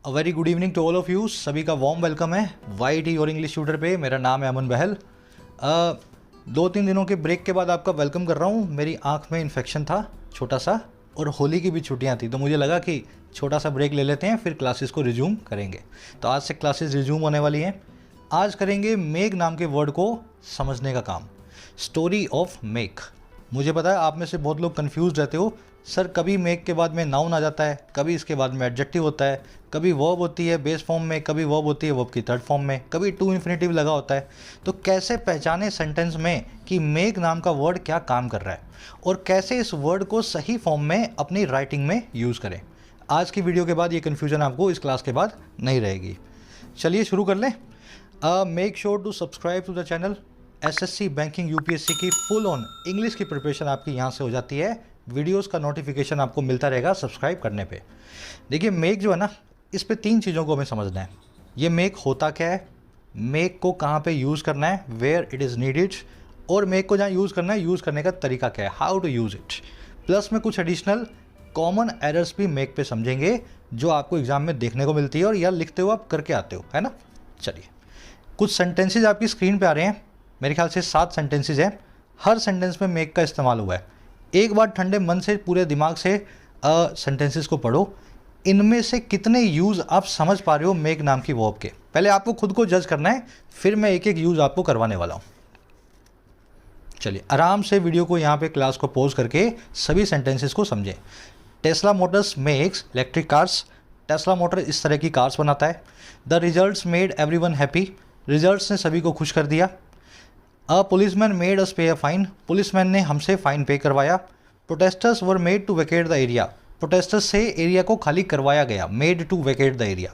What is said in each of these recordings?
A very good evening to all of you. सभी का warm welcome है YT और इंग्लिश ट्यूटर पे। मेरा नाम है अमन बहल। 2-3 दिनों के ब्रेक के बाद आपका वेलकम कर रहा हूँ। मेरी आँख में इन्फेक्शन था छोटा सा, और होली की भी छुट्टियाँ थी, तो मुझे लगा कि छोटा सा ब्रेक ले लेते हैं, फिर क्लासेस को रिज्यूम करेंगे। तो आज से क्लासेस रिज्यूम होने वाली हैं। आज करेंगे मेक नाम के वर्ड को समझने का काम। Story of make. मुझे पता है आप में से बहुत लोग कंफ्यूज रहते हो, सर कभी मेक के बाद में नाउन आ जाता है, कभी इसके बाद में एडजेक्टिव होता है, कभी वर्ब होती है बेस फॉर्म में, कभी वर्ब होती है वर्ब की थर्ड फॉर्म में, कभी टू इन्फिनेटिव लगा होता है। तो कैसे पहचाने सेंटेंस में कि मेक नाम का वर्ड क्या काम कर रहा है, और कैसे इस वर्ड को सही फॉर्म में अपनी राइटिंग में यूज़ करें। आज की वीडियो के बाद ये कन्फ्यूजन आपको इस क्लास के बाद नहीं रहेगी। चलिए शुरू कर लें। Make sure to subscribe to the channel. SSC banking UPSC की फुल ऑन इंग्लिश की प्रिपरेशन आपकी यहाँ से हो जाती है। वीडियोस का नोटिफिकेशन आपको मिलता रहेगा सब्सक्राइब करने पे। देखिए मेक जो है ना, इस पे 3 चीज़ों को हमें समझना है। ये मेक होता क्या है, मेक को कहाँ पे यूज़ करना है, वेयर इट इज़ नीडेड, और मेक को जहाँ यूज़ करना है, यूज़ करने का तरीका क्या है, how to use it. Plus में कुछ एडिशनल कॉमन एरर्स भी मेक पे समझेंगे, जो आपको एग्जाम में देखने को मिलती है और या लिखते हो आप करके आते हो, है ना। चलिए, कुछ सेंटेंसेज आपकी स्क्रीन पे आ रहे हैं। मेरे ख्याल से 7 सेंटेंसेज हैं। हर सेंटेंस में मेक का इस्तेमाल हुआ है। एक बार ठंडे मन से पूरे दिमाग से सेंटेंसेस को पढ़ो। इनमें से कितने यूज़ आप समझ पा रहे हो मेक नाम की वर्ब के। पहले आपको खुद को जज करना है, फिर मैं एक एक यूज़ आपको करवाने वाला हूँ। चलिए आराम से वीडियो को यहाँ पे क्लास को पॉज करके सभी सेंटेंसेस को समझें। Tesla Motors makes electric cars. Tesla motor इस तरह की कार्स बनाता है। The results made everyone happy. Results ने सभी को खुश कर दिया। अ पुलिसमैन मेड अस पे अ फाइन। पुलिसमैन ने हमसे फाइन पे करवाया। Protesters were made to vacate the area. Protesters से एरिया को खाली करवाया गया, made to vacate the area.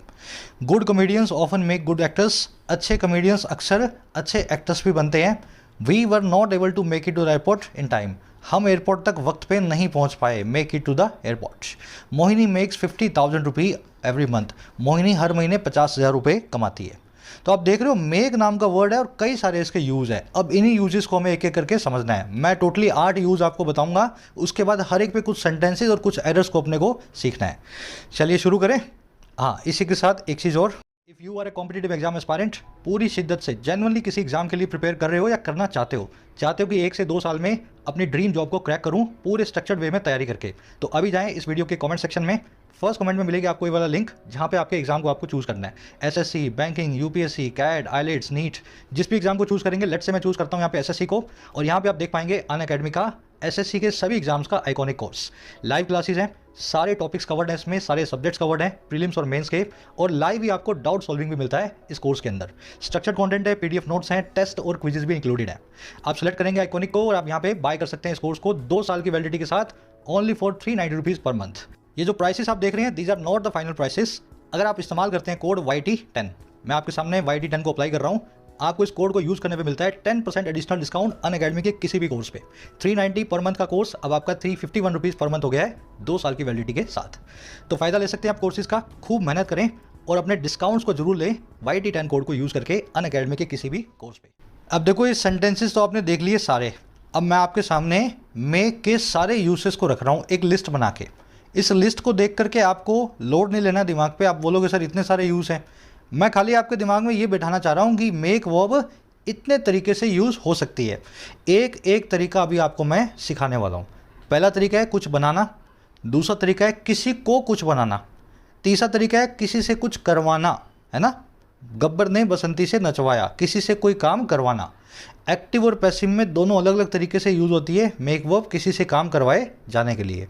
Good comedians often make good actors. अच्छे कॉमेडियंस अक्सर अच्छे एक्टर्स भी बनते हैं। We were not able to make it to the airport in time. हम एयरपोर्ट तक वक्त पे नहीं पहुंच पाए, make it to the airport. Mohini makes 50,000 rupee every month. Mohini हर महीने 50,000 रुपये कमाती है। तो आप देख रहे हो मेक नाम का वर्ड है और कई सारे इसके यूज़ है। अब इन्हीं यूजेस को हमें एक एक करके समझना है। मैं टोटली 8 यूज़ आपको बताऊंगा, उसके बाद हर एक पे कुछ सेंटेंसेस और कुछ एरर्स को अपने को सीखना है। चलिए शुरू करें। हाँ, इसी के साथ एक चीज़ और, if you are a competitive exam aspirant, पूरी शिद्दत से जेन्युइनली किसी एग्जाम के लिए प्रिपेयर कर रहे हो या करना चाहते हो कि 1 से 2 साल में अपनी ड्रीम जॉब को क्रैक करूं पूरे स्ट्रक्चर्ड वे में तैयारी करके, तो अभी जाएं इस वीडियो के कमेंट सेक्शन में। फर्स्ट कमेंट में मिलेगी आपको ये वाला लिंक, जहाँ पे आपके एग्जाम को आपको चूज़ करना है। SSC, banking, UPSC, CAT, IELTS, NEET, जिस भी एग्जाम को चूज़ करेंगे। लेट्स से मैं चूज़ करता हूँ यहाँ पे SSC को, और यहाँ पे आप देख पाएंगे अनअकैडमी का SSC के सभी एग्जाम्स का आइकॉनिक कोर्स। लाइव क्लासेस हैं, सारे टॉपिक्स कवर्ड हैं इसमें, सारे सब्जेक्ट्स कवर्ड हैं, प्रीलिम्स और मेंस के, और लाइव ही आपको डाउट सॉल्विंग भी मिलता है इस कोर्स के अंदर। स्ट्रक्चर्ड कंटेंट है, PDF नोट्स हैं, टेस्ट और क्विजेस भी इंक्लूडेड है। आप सेलेक्ट करेंगे आइकॉनिक को और आप यहाँ पे बाय कर सकते हैं इस कोर्स को 2 साल की वैलिडिटी के साथ, only for 390 rupees per month. ये जो प्राइसेस आप देख रहे हैं, these are not the final prices. अगर आप इस्तेमाल करते हैं कोड YT10, मैं आपके सामने YT10 को अप्लाई कर रहा हूँ, आपको इस कोड को यूज़ करने पे मिलता है 10% एडिशनल डिस्काउंट अनअकैडमी के किसी भी कोर्स पे। 390 पर मंथ का कोर्स अब आपका 351 रुपीज़ पर मंथ हो गया है 2 साल की वैलिडिटी के साथ। तो फ़ायदा ले सकते हैं आप कोर्सेज का। खूब मेहनत करें और अपने डिस्काउंट्स को जरूर लें YT10 कोड को यूज़ करके अनअकैडमी के किसी भी कोर्स पे। अब देखो ये सेंटेंसेस तो आपने देख लिए सारे। अब मैं आपके सामने मेक के सारे यूसेस को रख रहा हूँ एक लिस्ट बना के। इस लिस्ट को देख करके आपको लोड नहीं लेना दिमाग पे। आप बोलोगे सर इतने सारे यूज़ हैं। मैं खाली आपके दिमाग में ये बैठाना चाह रहा हूँ कि मेक वर्ब इतने तरीके से यूज़ हो सकती है। एक एक तरीका अभी आपको मैं सिखाने वाला हूँ। पहला तरीका है कुछ बनाना, दूसरा तरीका है किसी को कुछ बनाना, तीसरा तरीका है किसी से कुछ करवाना, है ना। गब्बर ने बसंती से नचवाया, किसी से कोई काम करवाना। एक्टिव और पैसिव में दोनों अलग अलग तरीके से यूज़ होती है मेक वर्ब, किसी से काम करवाए जाने के लिए।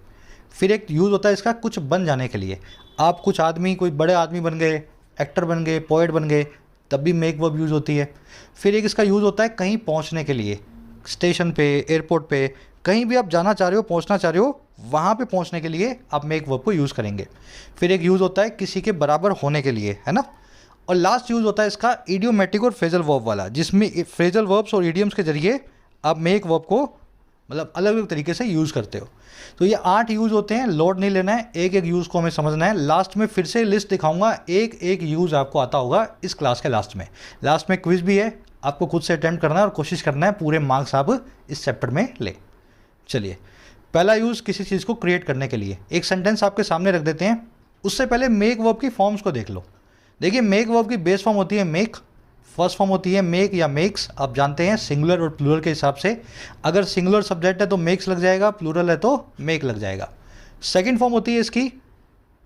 फिर एक यूज़ होता है इसका कुछ बन जाने के लिए। आप कुछ आदमी, कोई बड़े आदमी बन गए, एक्टर बन गए, पोएट बन गए, तब भी मेक वर्ब यूज़ होती है। फिर एक इसका यूज़ होता है कहीं पहुंचने के लिए, स्टेशन पे, एयरपोर्ट पे, कहीं भी आप जाना चाह रहे हो, पहुंचना चाह रहे हो, वहाँ पे पहुंचने के लिए आप मेक वर्ब को यूज़ करेंगे। फिर एक यूज़ होता है किसी के बराबर होने के लिए, है ना। और लास्ट यूज़ होता है इसका इडियोमेटिक और फ्रेजल वर्ब वाला, जिसमें फ्रेजल वर्ब्स और इडियम्स के जरिए आप मेक वर्ब को मतलब अलग अलग तरीके से यूज़ करते हो। तो ये 8 यूज़ होते हैं, लोड नहीं लेना है, एक एक यूज़ को हमें समझना है। लास्ट में फिर से लिस्ट दिखाऊंगा, एक एक यूज़ आपको आता होगा इस क्लास के लास्ट में। लास्ट में क्विज भी है, आपको खुद से अटेम्प्ट करना है और कोशिश करना है पूरे मार्क्स आप इस चैप्टर में ले। चलिए, पहला यूज़ किसी चीज़ को क्रिएट करने के लिए। एक सेंटेंस आपके सामने रख देते हैं। उससे पहले मेक वर्ब की फॉर्म्स को देख लो। देखिए मेक वर्ब की बेस फॉर्म होती है मेक, फर्स्ट फॉर्म होती है मेक या मेक्स, आप जानते हैं सिंगुलर और प्लूरल के हिसाब से। अगर सिंगुलर सब्जेक्ट है तो मेक्स लग जाएगा, प्लूरल है तो मेक लग जाएगा। सेकेंड फॉर्म होती है इसकी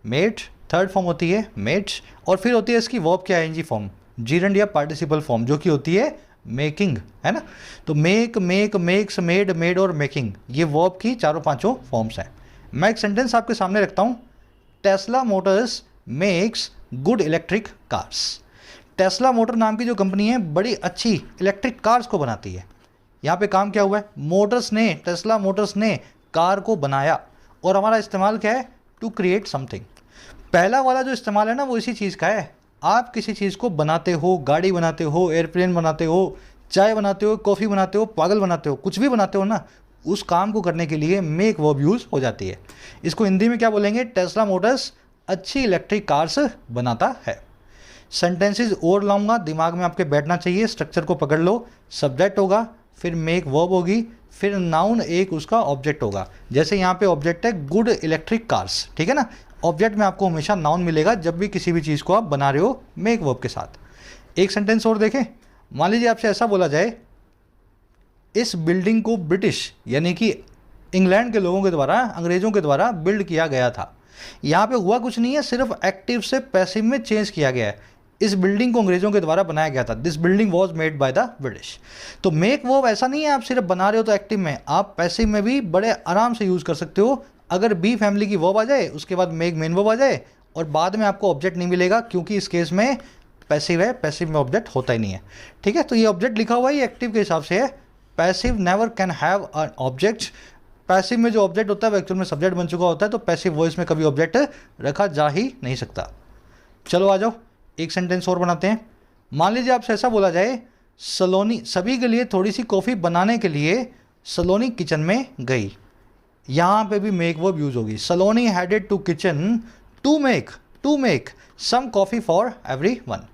मेड, थर्ड फॉर्म होती है मेड्स, और फिर होती है इसकी वर्ब की आईएनजी फॉर्म, जीरेंड या पार्टिसिपल फॉर्म, जो कि होती है मेकिंग, है ना। तो make, make, makes, made, made और मेकिंग, ये वर्ब की चारों पांचों फॉर्म्स हैं। मैं एक सेंटेंस आपके सामने रखता हूँ, Tesla Motors makes good electric cars. Tesla motor नाम की जो कंपनी है बड़ी अच्छी इलेक्ट्रिक कार्स को बनाती है। यहाँ पे काम क्या हुआ है, मोटर्स ने, टेस्ला मोटर्स ने कार को बनाया, और हमारा इस्तेमाल क्या है, टू क्रिएट समथिंग। पहला वाला जो इस्तेमाल है ना वो इसी चीज़ का है। आप किसी चीज़ को बनाते हो, गाड़ी बनाते हो, एयरप्लेन बनाते हो, चाय बनाते हो, कॉफ़ी बनाते हो, पागल बनाते हो, कुछ भी बनाते हो ना, उस काम को करने के लिए मेक वर्ब यूज़ हो जाती है। इसको हिंदी में क्या बोलेंगे, टेस्ला मोटर्स अच्छी इलेक्ट्रिक कार्स बनाता है। सेंटेंसेस और लाऊंगा, दिमाग में आपके बैठना चाहिए, स्ट्रक्चर को पकड़ लो। सब्जेक्ट होगा, फिर मेक वर्ब होगी, फिर नाउन एक उसका ऑब्जेक्ट होगा। जैसे यहाँ पे ऑब्जेक्ट है गुड इलेक्ट्रिक कार्स, ठीक है ना। ऑब्जेक्ट में आपको हमेशा नाउन मिलेगा जब भी किसी भी चीज़ को आप बना रहे हो मेक वर्ब के साथ। एक सेंटेंस और देखें, मान लीजिए आपसे ऐसा बोला जाए, इस बिल्डिंग को ब्रिटिश यानी कि इंग्लैंड के लोगों के द्वारा, अंग्रेज़ों के द्वारा बिल्ड किया गया था। यहाँ पे हुआ कुछ नहीं है, सिर्फ एक्टिव से पैसिव में चेंज किया गया है। इस बिल्डिंग को अंग्रेज़ों के द्वारा बनाया गया था, this building was made by the British. तो मेक वर्ब ऐसा नहीं है आप सिर्फ बना रहे हो तो एक्टिव में, आप पैसिव में भी बड़े आराम से यूज़ कर सकते हो। अगर बी फैमिली की वर्ब आ जाए, उसके बाद मेक मेन वर्ब आ जाए, और बाद में आपको ऑब्जेक्ट नहीं मिलेगा, क्योंकि इस केस में पैसिव है, पैसिव में ऑब्जेक्ट होता ही नहीं है, ठीक है। तो ये ऑब्जेक्ट लिखा हुआ है, ये एक्टिव के हिसाब से है। Passive never can have an object. Passive में जो ऑब्जेक्ट होता है वो एक्चुअल में सब्जेक्ट बन चुका होता है, तो पैसिव वॉइस में कभी ऑब्जेक्ट रखा जा ही नहीं सकता। चलो आ जाओ, एक सेंटेंस और बनाते हैं। मान लीजिए आपसे ऐसा बोला जाए, सलोनी सभी के लिए थोड़ी सी कॉफ़ी बनाने के लिए सलोनी किचन में गई। यहाँ पे भी मेक वर्ब यूज होगी। Saloni headed to kitchen to make some coffee for everyone.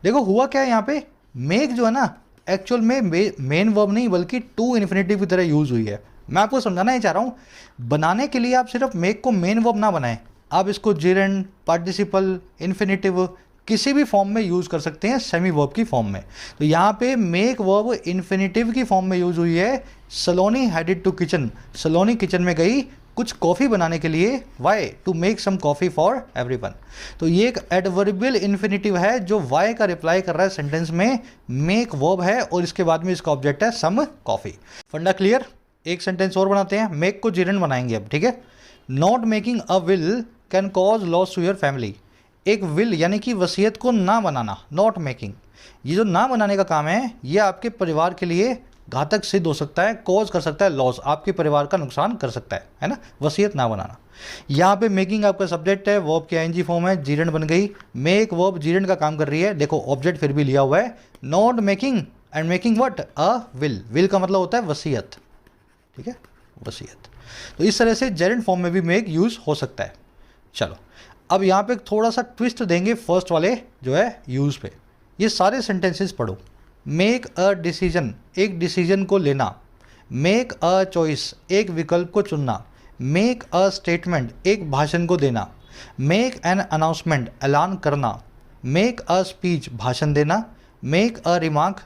देखो हुआ क्या है यहाँ पे, मेक जो है ना एक्चुअल में मेन वर्ब नहीं बल्कि टू इन्फिनेटिव की तरह यूज हुई है। मैं आपको समझाना ही चाह रहा हूँ, बनाने के लिए आप सिर्फ मेक को मेन वर्ब ना बनाएं, आप इसको जिरेंड, पार्टिसिपल, इन्फिनेटिव किसी भी फॉर्म में यूज़ कर सकते हैं, सेमी वर्ब की फॉर्म में। तो यहाँ पे मेक वर्ब इन्फिनेटिव की फॉर्म में यूज हुई है। Saloni headed to kitchen, Saloni kitchen में गई कुछ कॉफ़ी बनाने के लिए, why, to make some coffee for everyone. तो ये एक एडवर्बियल इन्फिनेटिव है जो वाई का रिप्लाई कर रहा है सेंटेंस में, मेक वर्ब है और इसके बाद में इसका ऑब्जेक्ट है सम कॉफ़ी। फंडा क्लियर। एक सेंटेंस और बनाते हैं, मेक को जिरेंड बनाएंगे अब, ठीक है। Not making a will can cause loss to your family. एक विल यानी कि वसीयत को ना बनाना, नॉट मेकिंग, ये जो ना बनाने का काम है ये आपके परिवार के लिए घातक सिद्ध हो सकता है, कॉज कर सकता है लॉस, आपके परिवार का नुकसान कर सकता है ना, वसीयत ना बनाना। यहाँ पे मेकिंग आपका सब्जेक्ट है, वर्ब की आईएनजी फॉर्म है, जीरेंड बन गई। मेक वर्ब जीरेंड का काम कर रही है, देखो ऑब्जेक्ट फिर भी लिया हुआ है, not making and making what, a will. Will का मतलब होता है वसीयत, ठीक है, वसीयत। तो इस तरह से जेरेंड फॉर्म में भी मेक यूज हो सकता है। चलो अब यहाँ पे थोड़ा सा ट्विस्ट देंगे फर्स्ट वाले जो है यूज पे। ये सारे सेंटेंसेस पढ़ो। मेक अ डिसीजन, एक डिसीजन को लेना। मेक अ चॉइस, एक विकल्प को चुनना। मेक अ स्टेटमेंट, एक भाषण को देना। मेक एन अनाउंसमेंट, ऐलान करना। मेक अ स्पीच, भाषण देना। Make a remark.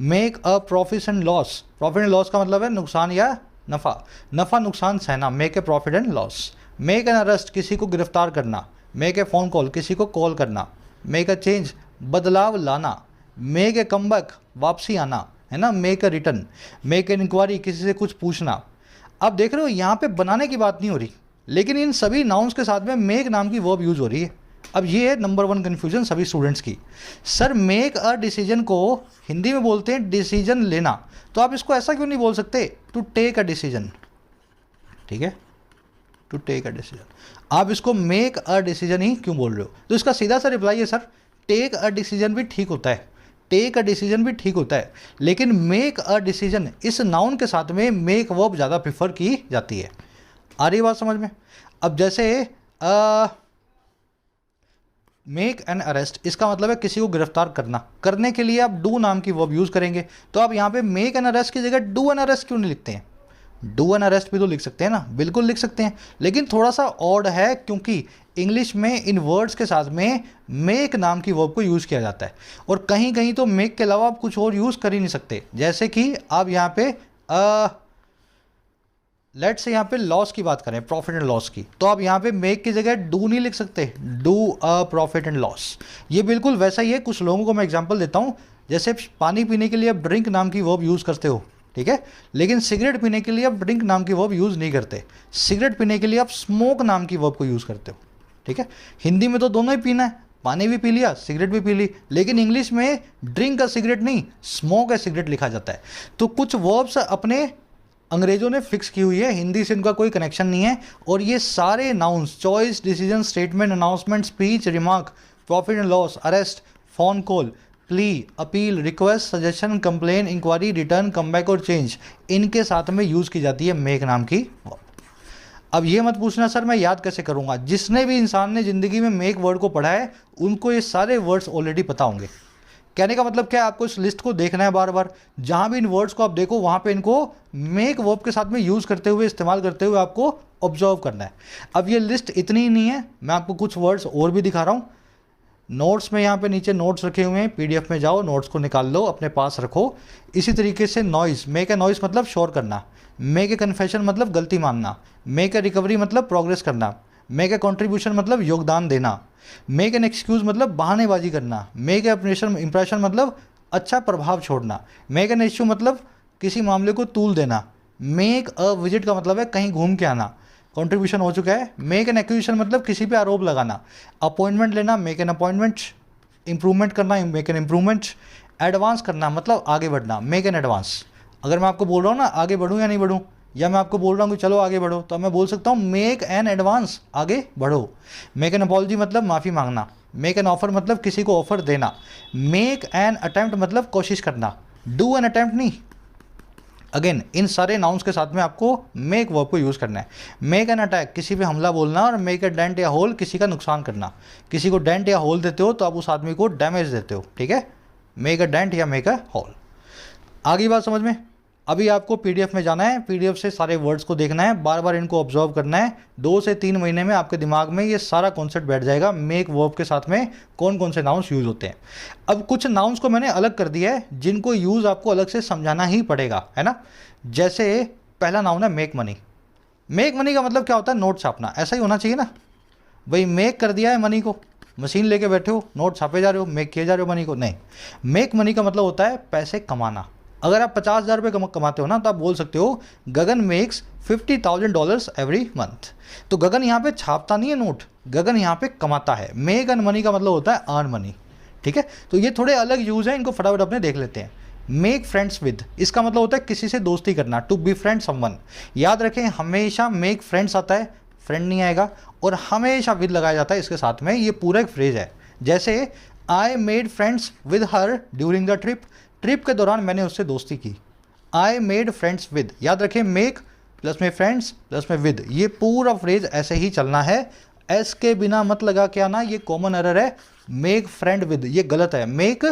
Make a profit and loss, profit and loss का मतलब है नुकसान या नफ़ा, नफ़ा नुकसान सहना, make a profit and loss. Make an arrest, किसी को गिरफ्तार करना। मेक ए फ़ोन कॉल, किसी को कॉल करना। मेक अ चेंज, बदलाव लाना। मेक ए कमबैक, वापसी आना, है ना। Make a return, make an inquiry, किसी से कुछ पूछना। अब देख रहे हो यहाँ पे बनाने की बात नहीं हो रही, लेकिन इन सभी नाउन्स के साथ में मेक नाम की वर्ब यूज़ हो रही है। अब ये है नंबर 1 कन्फ्यूजन सभी स्टूडेंट्स की। सर मेक अ डिसीजन को हिंदी में बोलते हैं डिसीजन लेना, तो आप इसको ऐसा क्यों नहीं बोल सकते, टू टेक अ डिसीजन, ठीक है, टू टेक अ डिसीजन। आप इसको मेक अ डिसीजन ही क्यों बोल रहे हो? तो इसका सीधा सा रिप्लाई है सर, टेक अ डिसीजन भी ठीक होता है, टेक अ डिसीजन भी ठीक होता है, लेकिन मेक अ डिसीजन इस नाउन के साथ में मेक वर्ब ज़्यादा प्रिफर की जाती है। आ रही बात समझ में? अब जैसे मेक एन अरेस्ट, इसका मतलब है किसी को गिरफ्तार करना, करने के लिए आप डू नाम की वर्ब यूज़ करेंगे। तो आप यहाँ पे मेक एन अरेस्ट की जगह डू एन अरेस्ट क्यों नहीं लिखते हैं? डू एन अरेस्ट भी तो लिख सकते हैं ना, बिल्कुल लिख सकते हैं, लेकिन थोड़ा सा ऑड है क्योंकि इंग्लिश में इन वर्ड्स के साथ में मेक नाम की वर्ब को यूज़ किया जाता है, और कहीं कहीं तो मेक के अलावा आप कुछ और यूज़ कर ही नहीं सकते। जैसे कि आप यहाँ पे लेट से यहाँ पे लॉस की बात करें, प्रॉफिट एंड लॉस की, तो आप यहाँ पे मेक की जगह डू नहीं लिख सकते, do a profit and loss. ये बिल्कुल वैसा ही है। कुछ लोगों को मैं एग्जांपल देता हूँ, जैसे पानी पीने के लिए आप ड्रिंक नाम की वर्ब यूज़ करते हो, ठीक है, लेकिन सिगरेट पीने के लिए आप ड्रिंक नाम की वर्ब यूज़ नहीं करते। सिगरेट पीने के लिए आप स्मोक नाम की वर्ब को यूज़ करते हो, ठीक है। हिंदी में तो दोनों ही पीना है, पानी भी पी लिया, सिगरेट भी पी ली, लेकिन इंग्लिश में ड्रिंक का सिगरेट नहीं, स्मोक का सिगरेट लिखा जाता है। तो कुछ वर्ब्स अपने अंग्रेजों ने फिक्स की हुई है, हिंदी से इनका कोई कनेक्शन नहीं है। और ये सारे nouns choice, decision, statement, announcement, speech, remark, profit and loss, arrest, phone call, plea, appeal, request, suggestion, complain, inquiry, return, comeback और चेंज, इनके साथ में यूज़ की जाती है मेक नाम की वर्ब। अब ये मत पूछना सर मैं याद कैसे करूँगा, जिसने भी इंसान ने ज़िंदगी में मेक वर्ड को पढ़ा है उनको ये सारे वर्ड्स ऑलरेडी पता होंगे। कहने का मतलब क्या है, आपको इस लिस्ट को देखना है बार बार, जहाँ भी इन वर्ड्स को आप देखो वहाँ पे इनको मेक वर्ब के साथ में यूज़ करते हुए, इस्तेमाल करते हुए आपको ऑब्जर्व करना है। अब ये लिस्ट इतनी ही नहीं है, मैं आपको कुछ वर्ड्स और भी दिखा रहा हूँ। नोट्स में यहाँ पे नीचे नोट्स रखे हुए हैं, पीडीएफ में जाओ, नोट्स को निकाल लो, अपने पास रखो। इसी तरीके से नॉइज़, मेक ए नॉइज़ मतलब शोर करना, मेक ए कन्फेशन मतलब गलती मानना, मेक ए रिकवरी मतलब प्रोग्रेस करना, मेक ए कॉन्ट्रीब्यूशन मतलब योगदान देना, मेक एन एक्सक्यूज़ मतलब बहानेबाजी करना, मेक ए इंप्रेशन मतलब अच्छा प्रभाव छोड़ना, मेक एन इश्यू मतलब किसी मामले को तूल देना, मेक अ विजिट का मतलब है कहीं घूम के आना, कॉन्ट्रीब्यूशन हो चुका है। मेक एन एक्यूजेशन मतलब किसी पे आरोप लगाना, अपॉइंटमेंट लेना, मेक एन अपॉइंटमेंट, इंप्रूवमेंट करना, मेक एन इंप्रूवमेंट, एडवांस करना मतलब आगे बढ़ना, मेक एन एडवांस। अगर मैं आपको बोल रहा हूँ ना आगे बढ़ूँ या नहीं बढ़ूँ, या मैं आपको बोल रहा हूँ कि चलो आगे बढ़ो, तो मैं बोल सकता हूँ मेक एन एडवांस, आगे बढ़ो। मेक एन अपॉलजी मतलब माफ़ी मांगना, मेक एन ऑफर मतलब किसी को ऑफर देना, मेक एन अटेम्प्ट मतलब कोशिश करना, डू एन अटेम्प्ट नहीं। अगेन इन सारे नाउन्स के साथ में आपको मेक वर्ब को यूज़ करना है। मेक एन अटैक किसी पे हमला बोलना, और मेक ए डेंट या होल किसी का नुकसान करना। किसी को डेंट या होल देते हो तो आप उस आदमी को डैमेज देते हो, ठीक है, मेक अ डेंट या मेक अ होल। आगे बात समझ में। अभी आपको पीडीएफ में जाना है, पीडीएफ से सारे वर्ड्स को देखना है, बार बार इनको ऑब्जर्व करना है। 2 से 3 महीने में आपके दिमाग में ये सारा कॉन्सेप्ट बैठ जाएगा, मेक वर्ब के साथ में कौन कौन से नाउन्स यूज़ होते हैं। अब कुछ नाउन्स को मैंने अलग कर दिया है जिनको यूज़ आपको अलग से समझाना ही पड़ेगा, है ना। जैसे पहला नाउन है मेक मनी। मेक मनी का मतलब क्या होता है, नोट छापना। ऐसा ही होना चाहिए ना भाई, मेक कर दिया है मनी को, मशीन लेके बैठे हो, नोट छापे जा रहे हो, मेक किए जा रहे हो मनी को, नहीं। मेक मनी का मतलब होता है पैसे कमाना। अगर आप 50,000 रुपये कमाते हो ना, तो आप बोल सकते हो गगन मेक्स $50,000 एवरी मंथ। तो गगन यहाँ पे छापता नहीं है नोट, गगन यहाँ पे कमाता है। मेक एन मनी का मतलब होता है अर्न मनी, ठीक है। तो ये थोड़े अलग यूज़ हैं, इनको फटाफट अपने देख लेते हैं। मेक फ्रेंड्स विद, इसका मतलब होता है किसी से दोस्ती करना, टू बी फ्रेंड समवन। याद रखें हमेशा मेक फ्रेंड्स आता है, फ्रेंड नहीं आएगा, और हमेशा विद लगाया जाता है इसके साथ में। ये पूरा एक फ्रेज है। जैसे I made friends with her during the trip, trip के दौरान मैंने उससे दोस्ती की। आई मेड फ्रेंड्स विद, याद रखें मेक प्लस में फ्रेंड्स प्लस में विद, ये पूरा फ्रेज ऐसे ही चलना है। एस के बिना मत लगा के आना, ये कॉमन एरर है। मेक फ्रेंड विद ये गलत है, मेक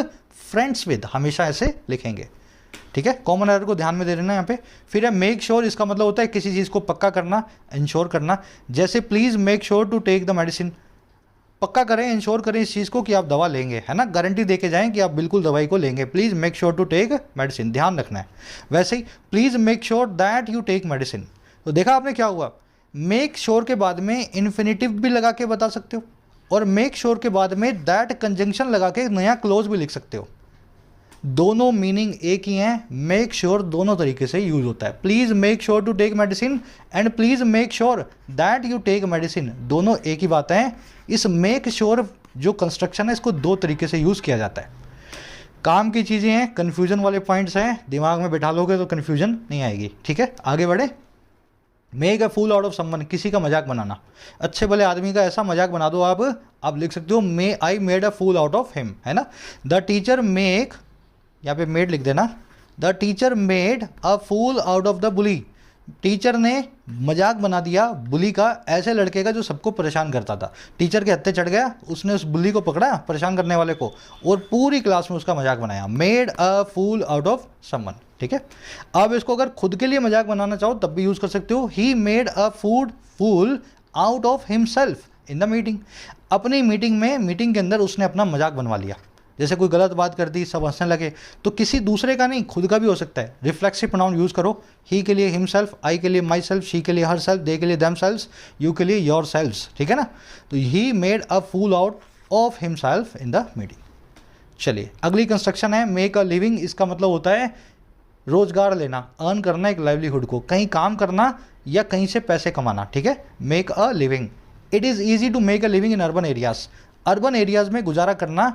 फ्रेंड्स विद हमेशा ऐसे लिखेंगे, ठीक है। कॉमन एरर को ध्यान में दे देना यहाँ पे। फिर है मेक श्योर, इसका मतलब होता है किसी चीज़ को पक्का करना, इंश्योर करना। जैसे please make sure to take the medicine, पक्का करें, इंश्योर करें इस चीज़ को कि आप दवा लेंगे, है ना, गारंटी दे के जाएँ कि आप बिल्कुल दवाई को लेंगे। Please make sure to take medicine, ध्यान रखना है। वैसे ही please make sure that you take medicine. तो देखा आपने क्या हुआ, मेक श्योर के बाद में इन्फिनिटिव भी लगा के बता सकते हो, और मेक श्योर के बाद में दैट कंजंक्शन लगा के नया क्लोज भी लिख सकते हो। दोनों मीनिंग एक ही हैं। मेक श्योर दोनों तरीके से यूज होता है। Please make sure to take medicine and please make sure that you take medicine, दोनों एक ही बात है। इस मेक श्योर जो कंस्ट्रक्शन है इसको 2 तरीके से यूज़ किया जाता है। काम की चीज़ें हैं, कन्फ्यूजन वाले पॉइंट्स हैं, दिमाग में बैठा लोगे तो कन्फ्यूजन नहीं आएगी, ठीक है। आगे बढ़े। Make a fool out of someone, किसी का मजाक बनाना, अच्छे भले आदमी का ऐसा मजाक बना दो आप लिख सकते हो may I made a fool out of him, है ना। द टीचर मेक, यहाँ पे मेड लिख देना, the teacher made a fool out of the bully, teacher ने मजाक बना दिया बुली का, ऐसे लड़के का जो सबको परेशान करता था। टीचर के हत्थे चढ़ गया, उसने उस बुली को पकड़ा, परेशान करने वाले को, और पूरी क्लास में उसका मजाक बनाया। Made a fool out of someone, ठीक है। अब इसको अगर खुद के लिए मजाक बनाना चाहो तब भी यूज़ कर सकते हो। He made a fool out of himself in the meeting. अपनी मीटिंग के अंदर उसने अपना मजाक बनवा लिया। जैसे कोई गलत बात कर दी, सब हंसने लगे, तो किसी दूसरे का नहीं, खुद का भी हो सकता है। रिफ्लेक्सिव प्रोनाउन यूज़ करो। ही के लिए हिमसेल्फ, आई के लिए माई सेल्फ, शी के लिए हर सेल्फ, दे के लिए देम सेल्फ, यू के लिए योर सेल्फ, ठीक है ना। तो he made a fool out of himself in the meeting. चलिए अगली कंस्ट्रक्शन है मेक अ लिविंग। इसका मतलब होता है रोजगार लेना, अर्न करना एक लाइवलीहुड को, कहीं काम करना या कहीं से पैसे कमाना, ठीक है। Make a living. It is easy to make a living in urban areas. Urban areas में गुजारा करना,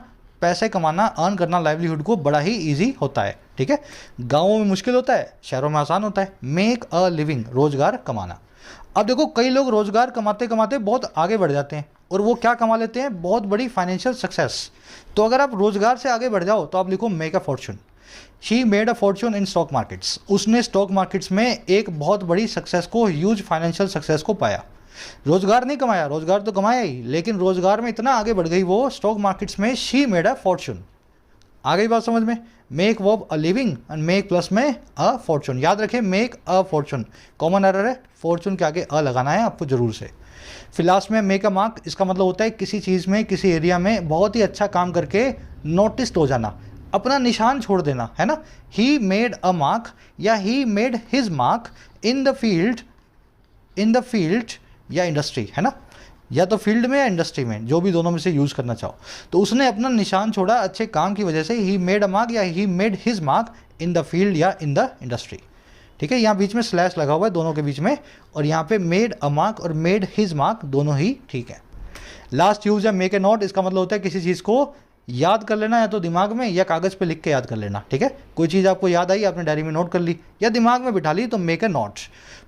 पैसे कमाना, अर्न करना लाइवलीहुड को बड़ा ही ईजी होता है, ठीक है। गाँवों में मुश्किल होता है, शहरों में आसान होता है। मेक अ लिविंग, रोजगार कमाना। अब देखो कई लोग रोजगार कमाते कमाते बहुत आगे बढ़ जाते हैं और वो क्या कमा लेते हैं, बहुत बड़ी फाइनेंशियल सक्सेस। तो अगर आप रोजगार से आगे बढ़ जाओ तो आप लिखो make a Fortune. She made a Fortune in stock markets. उसने स्टॉक मार्केट्स में एक बहुत बड़ी सक्सेस को, ह्यूज फाइनेंशियल सक्सेस को पाया। रोजगार नहीं कमाया, रोजगार तो कमाया ही, लेकिन रोजगार में इतना आगे बढ़ गई वो स्टॉक मार्केट्स में, शी मेड अ फॉर्चून। आ गई बात समझ में। Make verb a living and make plus में अ फॉर्चून। याद रखें make a Fortune, common error है, फॉर्चून के आगे अ लगाना है आपको जरूर से। फिर लास्ट में मेक अ मार्क। इसका मतलब होता है किसी चीज़ में, किसी एरिया में बहुत ही अच्छा काम करके नोटिस्ड हो जाना, अपना निशान छोड़ देना, है ना। ही मेड अ मार्क या he made his mark in the field या इंडस्ट्री, है ना, या तो फील्ड में या इंडस्ट्री में, जो भी दोनों में से यूज़ करना चाहो। तो उसने अपना निशान छोड़ा अच्छे काम की वजह से। ही मेड अ मार्क या he made his mark in the field या इन द इंडस्ट्री, ठीक है। यहाँ बीच में स्लैश लगा हुआ है दोनों के बीच में, और यहाँ पे मेड अ मार्क और मेड हिज मार्क दोनों ही ठीक है। लास्ट यूज है मेक ए नोट। इसका मतलब होता है किसी चीज़ को याद कर लेना, या तो दिमाग में या कागज़ पे लिख के याद कर लेना, ठीक है। कोई चीज़ आपको याद आई, आपने डायरी में नोट कर ली या दिमाग में बिठा ली, तो make a note.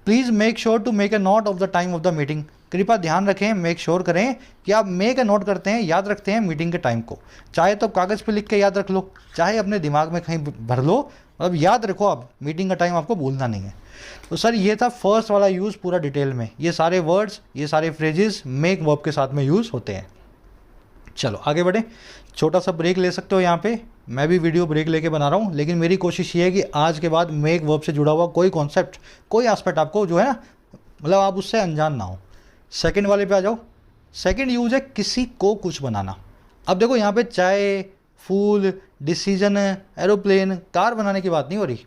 Please make sure to make a note of the time of the meeting. कृपया ध्यान रखें, मेक श्योर करें कि आप मेक ए नोट करते हैं, याद रखते हैं मीटिंग के टाइम को। चाहे तो कागज़ पे लिख के याद रख लो, चाहे अपने दिमाग में कहीं भर लो, मतलब याद रखो आप, मीटिंग का टाइम आपको भूलना नहीं है। तो सर ये था फर्स्ट वाला यूज़ पूरा डिटेल में। ये सारे वर्ड्स, ये सारे फ्रेजेस मेक वर्ब के साथ में यूज़ होते हैं। चलो आगे बढ़ें। छोटा सा ब्रेक ले सकते हो यहाँ पे, मैं भी वीडियो ब्रेक लेके बना रहा हूँ, लेकिन मेरी कोशिश ये है कि आज के बाद मेक वर्ब से जुड़ा हुआ कोई कॉन्सेप्ट, कोई एस्पेक्ट आपको जो है ना, मतलब आप उससे अनजान ना हो। सेकंड वाले पे आ जाओ। सेकंड यूज है किसी को कुछ बनाना। अब देखो यहाँ पे चाय, फूल, डिसीजन, एरोप्लेन, कार बनाने की बात नहीं हो रही।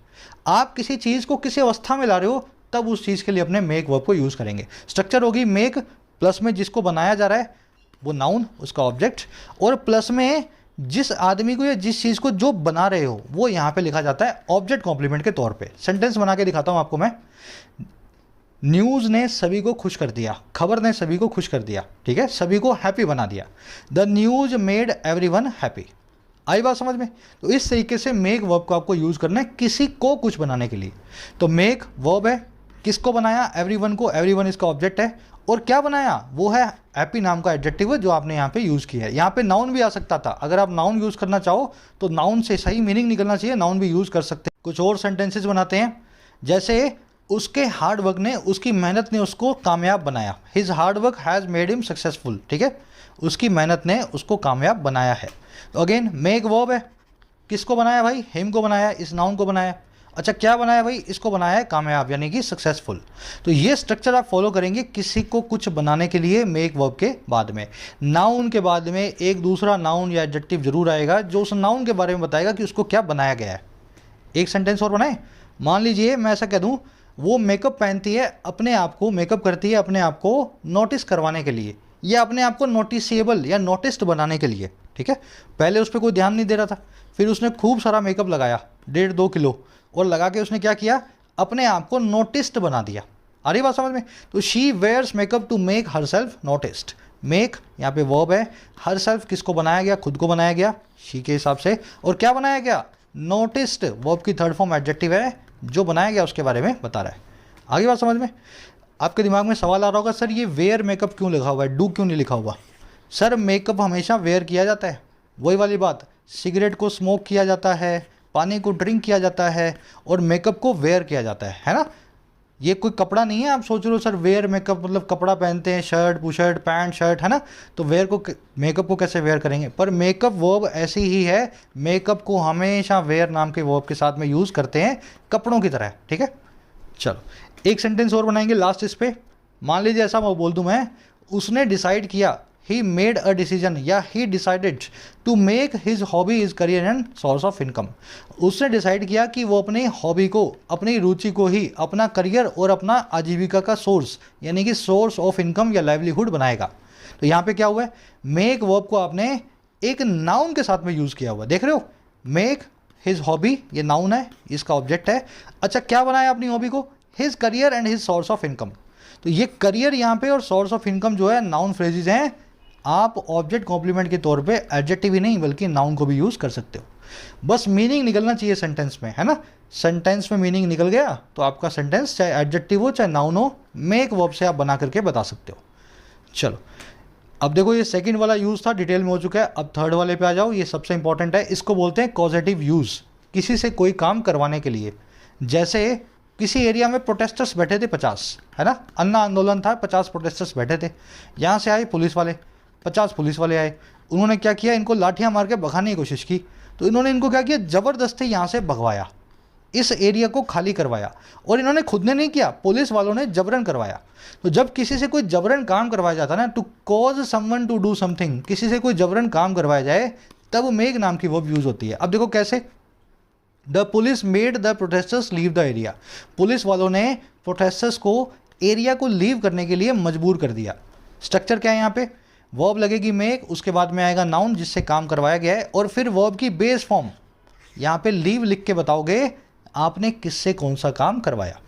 आप किसी चीज़ को किसी अवस्था में ला रहे हो, तब उस चीज़ के लिए अपने मेक वर्ब को यूज़ करेंगे। स्ट्रक्चर होगी मेक, प्लस में जिसको बनाया जा रहा है वो नाउन, उसका ऑब्जेक्ट, और प्लस में जिस आदमी को या जिस चीज़ को जो बना रहे हो वो यहाँ पे लिखा जाता है ऑब्जेक्ट कॉम्प्लीमेंट के तौर पे। सेंटेंस बना के दिखाता हूँ आपको मैं। न्यूज़ ने सभी को खुश कर दिया, खबर ने सभी को खुश कर दिया, ठीक है, सभी को हैप्पी बना दिया। The news made everyone happy. आई बात समझ में। तो इस तरीके से मेक वर्ब को आपको यूज़ करना है किसी को कुछ बनाने के लिए। तो मेक वर्ब है, किसको बनाया, एवरीवन को, एवरीवन इसका ऑब्जेक्ट है, और क्या बनाया वो है हैप्पी नाम का एडजेक्टिव जो आपने यहाँ पे यूज़ किया है। यहाँ पे नाउन भी आ सकता था, अगर आप नाउन यूज़ करना चाहो तो नाउन से सही मीनिंग निकलना चाहिए, नाउन भी यूज़ कर सकते हैं। कुछ और सेंटेंसेस बनाते हैं, जैसे उसके हार्ड वर्क ने, उसकी मेहनत ने उसको कामयाब बनाया। His hard work has made him successful, ठीक है, उसकी मेहनत ने उसको कामयाब बनाया है। तो अगेन मेक वर्ब है, किसको बनाया भाई, हिम को बनाया, इस नाउन को बनाया। अच्छा क्या बनाया भाई, इसको बनाया है कामयाब यानी कि सक्सेसफुल। तो ये स्ट्रक्चर आप फॉलो करेंगे किसी को कुछ बनाने के लिए मेक वर्ब के बाद में। नाउन के बाद में एक दूसरा नाउन या एडजेक्टिव जरूर आएगा जो उस नाउन के बारे में बताएगा कि उसको क्या बनाया गया है। एक सेंटेंस और बनाए। मान लीजिए मैं ऐसा कह दूँ, वो मेकअप पहनती है, अपने आप को मेकअप करती है अपने आप को नोटिस करवाने के लिए, या अपने आप को नोटिसेबल या नोटिस्ड बनाने के लिए, ठीक है। पहले उस पर कोई ध्यान नहीं दे रहा था, फिर उसने खूब सारा मेकअप लगाया 1.5-2 किलो, और लगा के उसने क्या किया, अपने आप को नोटिस्ड बना दिया। आ रही बात समझ में। तो she wears makeup to make her self noticed. Make यहाँ पे वर्ब है, हर सेल्फ किसको बनाया गया, खुद को बनाया गया शी के हिसाब से, और क्या बनाया गया, नोटिस्ड वर्ब की थर्ड फॉर्म एडजेक्टिव है, जो बनाया गया उसके बारे में बता रहा है। आगे बात समझ में। आपके दिमाग में सवाल आ रहा होगा, सर ये वेयर मेकअप क्यों लिखा हुआ है, डू क्यों नहीं लिखा हुआ। सर मेकअप हमेशा वेयर किया जाता है, वही वाली बात, सिगरेट को स्मोक किया जाता है, पानी को ड्रिंक किया जाता है, और मेकअप को वेयर किया जाता है ना। ये कोई कपड़ा नहीं है आप सोच रहे हो सर वेयर मेकअप मतलब कपड़ा पहनते हैं, शर्ट बुशर्ट पैंट शर्ट, है ना, तो वेयर को मेकअप को कैसे वेयर करेंगे, पर मेकअप वर्ब ऐसी ही है, मेकअप को हमेशा वेयर नाम के वर्ब के साथ में यूज़ करते हैं कपड़ों की तरह, ठीक है। चलो एक सेंटेंस और बनाएंगे लास्ट इस पे। मान लीजिए ऐसा मैं बोल दूं, मैं उसने डिसाइड किया, ही मेड अ डिसीजन या ही decided to make his hobby is career and source of income. उसने डिसाइड किया कि वो अपनी हॉबी को, अपनी रुचि को ही अपना करियर और अपना आजीविका का सोर्स यानी कि सोर्स ऑफ इनकम या लाइवलीहुड बनाएगा। तो यहाँ पे क्या हुआ है, मेक वर्ब को आपने एक नाउन के साथ में यूज़ किया हुआ, देख रहे हो, मेक हिज हॉबी ये नाउन है, इसका ऑब्जेक्ट है। अच्छा क्या बनाया अपनी हॉबी को, his career and his source of income. तो ये करियर यहाँ पे और सोर्स ऑफ इनकम जो है नाउन फ्रेजेज हैं, आप ऑब्जेक्ट कॉम्प्लीमेंट के तौर पे एडजेक्टिव ही नहीं बल्कि नाउन को भी यूज़ कर सकते हो। बस मीनिंग निकलना चाहिए सेंटेंस में, है ना, सेंटेंस में मीनिंग निकल गया तो आपका सेंटेंस चाहे एडजेक्टिव हो चाहे नाउन हो, मेक वर्ब से आप बना करके बता सकते हो। चलो अब देखो ये सेकंड वाला यूज़ था, डिटेल में हो चुका है। अब थर्ड वाले पे आ जाओ, ये सबसे इंपॉर्टेंट है, इसको बोलते हैं कॉजेटिव यूज़, किसी से कोई काम करवाने के लिए। जैसे किसी एरिया में प्रोटेस्टर्स बैठे थे 50, है ना, अन्ना आंदोलन था, 50 प्रोटेस्टर्स बैठे थे, यहाँ से आए पुलिस वाले, 50 पुलिस वाले आए, उन्होंने क्या किया, इनको लाठियाँ मार के भगाने की कोशिश की। तो इन्होंने इनको क्या किया, ज़बरदस्ती यहाँ से भगवाया, इस एरिया को खाली करवाया, और इन्होंने खुद ने नहीं किया, पुलिस वालों ने जबरन करवाया। तो जब किसी से कोई जबरन काम करवाया जाता है ना, to cause someone to do something, किसी से कोई जबरन काम करवाया जाए, तब मेक नाम की वर्ब यूज़ होती है। अब देखो कैसे, the police made the protesters leave the area, police वालों ने प्रोटेस्टर्स को एरिया को लीव करने के लिए मजबूर कर दिया। स्ट्रक्चर क्या है यहाँ पे, वर्ब लगेगी मेक, उसके बाद में आएगा नाउन जिससे काम करवाया गया है, और फिर वर्ब की बेस फॉर्म, यहाँ पे लीव लिख के बताओगे आपने किससे कौन सा काम करवाया।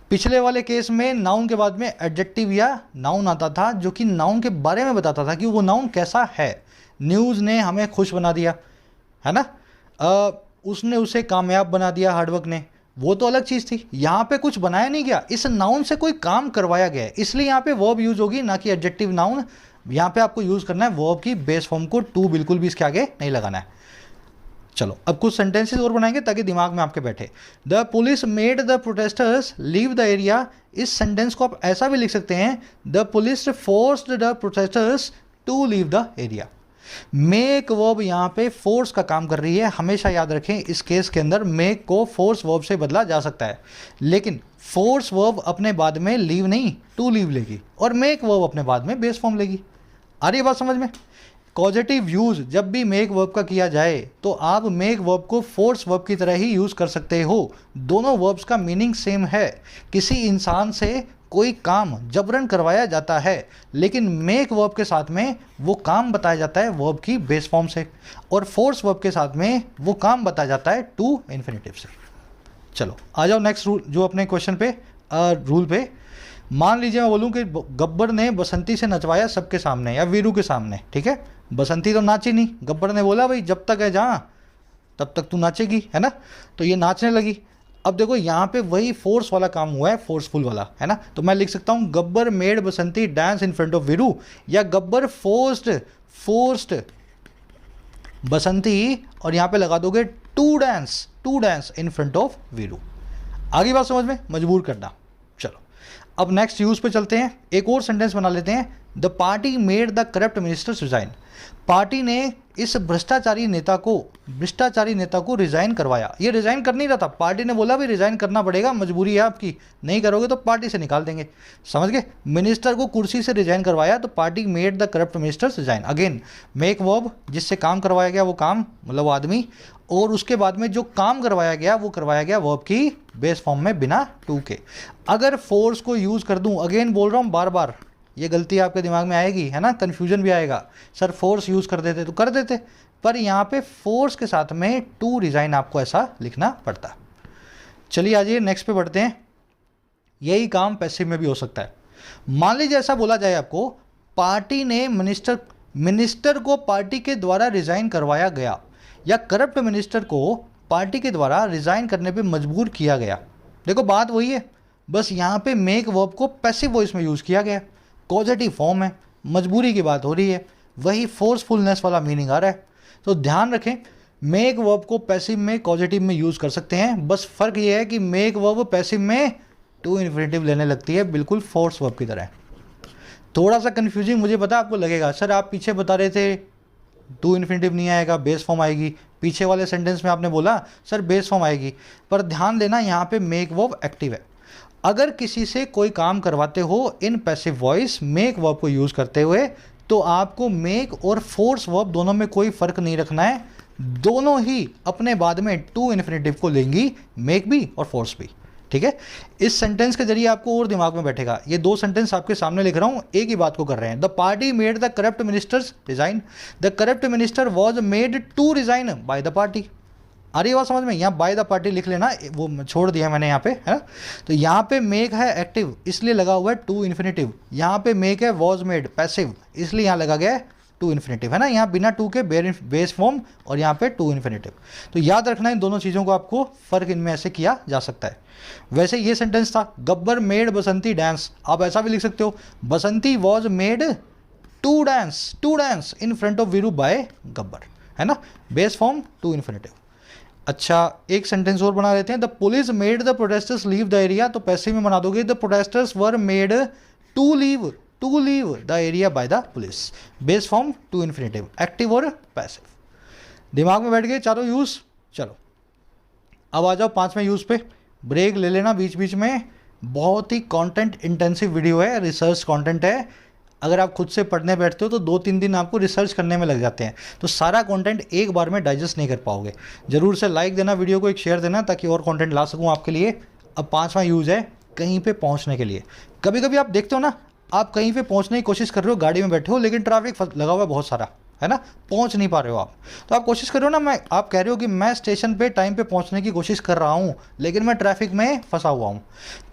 पिछले वाले केस में नाउन के बाद में एडजेक्टिव या नाउन आता था जो कि नाउन के बारे में बताता था कि वो नाउन कैसा है। न्यूज़ ने हमें खुश बना दिया, है ना, उसने उसे कामयाब बना दिया हार्डवर्क ने, वो तो अलग चीज़ थी। यहाँ पे कुछ बनाया नहीं गया, इस नाउन से कोई काम करवाया गया है, इसलिए यहाँ पे वर्ब यूज होगी ना कि एडजेक्टिव नाउन। यहाँ पे आपको यूज़ करना है वर्ब की बेस फॉर्म को, टू बिल्कुल भी इसके आगे नहीं लगाना है। चलो अब कुछ सेंटेंसेस और बनाएंगे ताकि दिमाग में आपके बैठे। The police made the protesters leave the area, इस सेंटेंस को आप ऐसा भी लिख सकते हैं, the police forced the protesters to leave the area. Make verb यहाँ पे फोर्स का काम कर रही है, हमेशा याद रखें इस केस के अंदर मेक को फोर्स वर्ब से बदला जा सकता है, लेकिन फोर्स वर्ब अपने बाद में लीव नहीं टू लीव लेगी, और मेक वर्ब अपने बाद में बेस फॉर्म लेगी। आ रही है बात समझ में। कॉजेटिव यूज़ जब भी मेक वर्ब का किया जाए तो आप मेक वर्ब को फोर्स वर्ब की तरह ही यूज़ कर सकते हो, दोनों वर्ब्स का मीनिंग सेम है। किसी इंसान से कोई काम जबरन करवाया जाता है, लेकिन मेक वर्ब के साथ में वो काम बताया जाता है वर्ब की बेस फॉर्म से, और फोर्स वर्ब के साथ में वो काम बताया जाता है टू इन्फिनेटिव से। चलो आ जाओ नेक्स्ट रूल, जो अपने क्वेश्चन पे रूल पे। मान लीजिए मैं बोलूँ कि गब्बर ने बसंती से नचवाया सबके सामने या वीरू के सामने, ठीक है, बसंती तो नाची नहीं, गब्बर ने बोला भाई जब तक है जहाँ तब तक तू नाचेगी, है ना, तो ये नाचने लगी। अब देखो यहाँ पे वही फोर्स वाला काम हुआ है, फोर्सफुल वाला, है ना, तो मैं लिख सकता हूँ Gabbar made Basanti dance in front of Veeru, या गब्बर फोर्स्ड बसंती, और यहाँ पे लगा दोगे to dance in front of Veeru. आगे बात समझ में, मजबूर करना। चलो अब नेक्स्ट यूज पे चलते हैं, एक और सेंटेंस बना लेते हैं, the party made the corrupt ministers resign, party ने इस भ्रष्टाचारी नेता को रिजाइन करवाया। ये रिजाइन कर नहीं रहा था, पार्टी ने बोला भी रिजाइन करना पड़ेगा, मजबूरी है आपकी, नहीं करोगे तो पार्टी से निकाल देंगे, समझ गए। मिनिस्टर को कुर्सी से रिजाइन करवाया, तो party made the corrupt ministers resign. Again make verb, जिससे काम करवाया गया वो काम मतलब वो आदमी, और उसके बाद में जो काम करवाया गया वो करवाया गया वर्ब की बेस फॉर्म में बिना टू के। अगर फोर्स को यूज कर दूं, अगेन बोल रहा हूं बार बार, ये गलती आपके दिमाग में आएगी, है ना, कन्फ्यूजन भी आएगा, सर फोर्स यूज़ कर देते तो कर देते, पर यहाँ पे फोर्स के साथ में टू रिजाइन आपको ऐसा लिखना पड़ता। चलिए आ जाइए नेक्स्ट पे बढ़ते हैं। यही काम पैसिव में भी हो सकता है। मान लीजिए ऐसा बोला जाए आपको, पार्टी ने मिनिस्टर को पार्टी के द्वारा रिजाइन करवाया गया, या करप्ट मिनिस्टर को पार्टी के द्वारा रिजाइन करने पे मजबूर किया गया। देखो बात वही है, बस यहाँ पे मेक वर्ब को पैसिव वॉइस में यूज़ किया गया, पॉजिटिव फॉर्म है, मजबूरी की बात हो रही है, वही फोर्सफुलनेस वाला मीनिंग आ रहा है। तो ध्यान रखें, मेक वर्ब को पैसिव में पॉजिटिव में यूज़ कर सकते हैं, बस फ़र्क ये है कि मेक वर्ब पैसिव में टू इन्फिनेटिव लेने लगती है, बिल्कुल फोर्स वर्ब की तरह। थोड़ा सा कन्फ्यूजिंग मुझे पता आपको लगेगा, सर आप पीछे बता रहे थे टू इन्फिनेटिव नहीं आएगा, बेस फॉर्म आएगी। पीछे वाले सेंटेंस में आपने बोला सर बेस फॉर्म आएगी, पर ध्यान देना यहाँ पे मेक वर्ब एक्टिव है। अगर किसी से कोई काम करवाते हो in passive voice make verb को यूज़ करते हुए, तो आपको मेक और फोर्स वर्ब दोनों में कोई फ़र्क नहीं रखना है, दोनों ही अपने बाद में टू इन्फिनेटिव को लेंगी, मेक भी और फोर्स भी। ठीक है, इस सेंटेंस के जरिए आपको और दिमाग में बैठेगा। ये दो सेंटेंस आपके सामने लिख रहा हूं, एक ही बात को कर रहे हैं। The party made the corrupt ministers resign, the corrupt minister was made to resign by the party. आ रही बात समझ में? यहाँ बाय द पार्टी लिख लेना, वो छोड़ दिया मैंने यहाँ पे, है ना। तो यहाँ पे मेक है एक्टिव, इसलिए लगा हुआ है टू इन्फिनेटिव। यहाँ पे मेक है वॉज मेड पैसिव, इसलिए यहाँ लगा गया है टू इन्फिनेटिव, है ना। यहाँ बिना टू के बेस फॉर्म और यहाँ पे टू इन्फिनेटिव। तो याद रखना इन दोनों चीज़ों को, आपको फ़र्क इनमें ऐसे किया जा सकता है। वैसे ये सेंटेंस था गब्बर मेड बसंती डांस, आप ऐसा भी लिख सकते हो Basanti was made to dance in front of Veeru by Gabbar, है ना। Base form to infinitive. अच्छा, एक सेंटेंस और बना लेते हैं। The police made the protesters leave the area, तो पैसिव में बना दोगे the protesters were made to leave the area by the police. Base form to infinitive, active और पैसिव। दिमाग में बैठ गए चारों यूज। चलो अब आ जाओ पांचवें यूज पे। ब्रेक ले लेना बीच बीच में, बहुत ही कंटेंट इंटेंसिव वीडियो है, रिसर्च कंटेंट है। अगर आप खुद से पढ़ने बैठते हो तो 2-3 दिन आपको रिसर्च करने में लग जाते हैं, तो सारा कंटेंट एक बार में डाइजेस्ट नहीं कर पाओगे। जरूर से लाइक देना, वीडियो को एक शेयर देना, ताकि और कंटेंट ला सकूं आपके लिए। अब पांचवा यूज़ है कहीं पे पहुंचने के लिए। कभी कभी आप देखते हो ना, आप कहीं पे पहुंचने की कोशिश कर रहे हो, गाड़ी में बैठे हो, लेकिन ट्रैफिक लगा हुआ है बहुत सारा, है ना, पहुंच नहीं पा रहे हो आप। तो आप कोशिश कर रहे हो ना, आप कह रहे हो कि मैं स्टेशन पे टाइम पे पहुंचने की कोशिश कर रहा हूं, लेकिन मैं ट्रैफिक में फंसा हुआ हूं।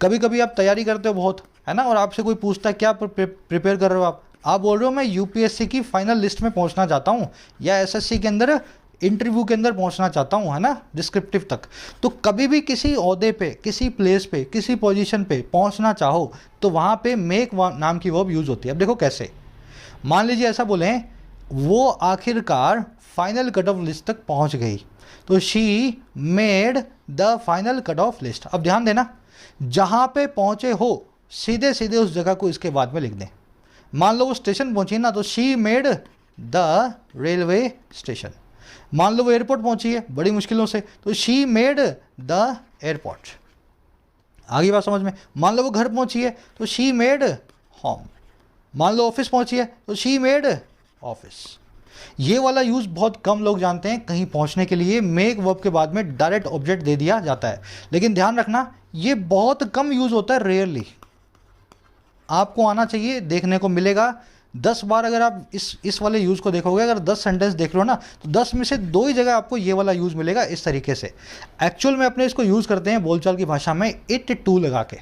कभी कभी आप तैयारी करते हो बहुत, है ना, और आपसे कोई पूछता है क्या प्रिपेयर कर रहे हो आप बोल रहे हो मैं यूपीएससी की फाइनल लिस्ट में पहुंचना चाहता हूं, या एसएससी के अंदर इंटरव्यू के अंदर पहुंचना चाहता हूं, है ना, डिस्क्रिप्टिव तक। तो कभी भी किसी ओहदे पे, किसी प्लेस पे, किसी पोजीशन पे पहुंचना चाहो, तो वहां पे मेक नाम की वर्ब यूज होती है। अब देखो कैसे, मान लीजिए ऐसा बोले वो आखिरकार फाइनल कट ऑफ लिस्ट तक पहुंच गई, तो she made the final cut off list. अब ध्यान देना, जहां पे पहुंचे हो सीधे सीधे उस जगह को इसके बाद में लिख दें। मान लो वो स्टेशन पहुंची ना, तो she made the railway station. मान लो वो एयरपोर्ट पहुंची है बड़ी मुश्किलों से, तो शी मेड द एयरपोर्ट। आगे बात समझ में? मान लो वो घर पहुंची है, तो शी मेड होम। मान लो ऑफिस पहुंची है, तो शी मेड ऑफिस। ये वाला यूज बहुत कम लोग जानते हैं। कहीं पहुंचने के लिए मेक वर्ब के बाद में डायरेक्ट ऑब्जेक्ट दे दिया जाता है, लेकिन ध्यान रखना ये बहुत कम यूज होता है, रेयरली। आपको आना चाहिए, देखने को मिलेगा 10 बार। अगर आप इस वाले यूज़ को देखोगे, अगर 10 सेंटेंस देख रहे हो ना, तो 10 में से 2 ही जगह आपको ये वाला यूज़ मिलेगा इस तरीके से। एक्चुअल में अपने इसको यूज़ करते हैं बोलचाल की भाषा में इट टू लगा के।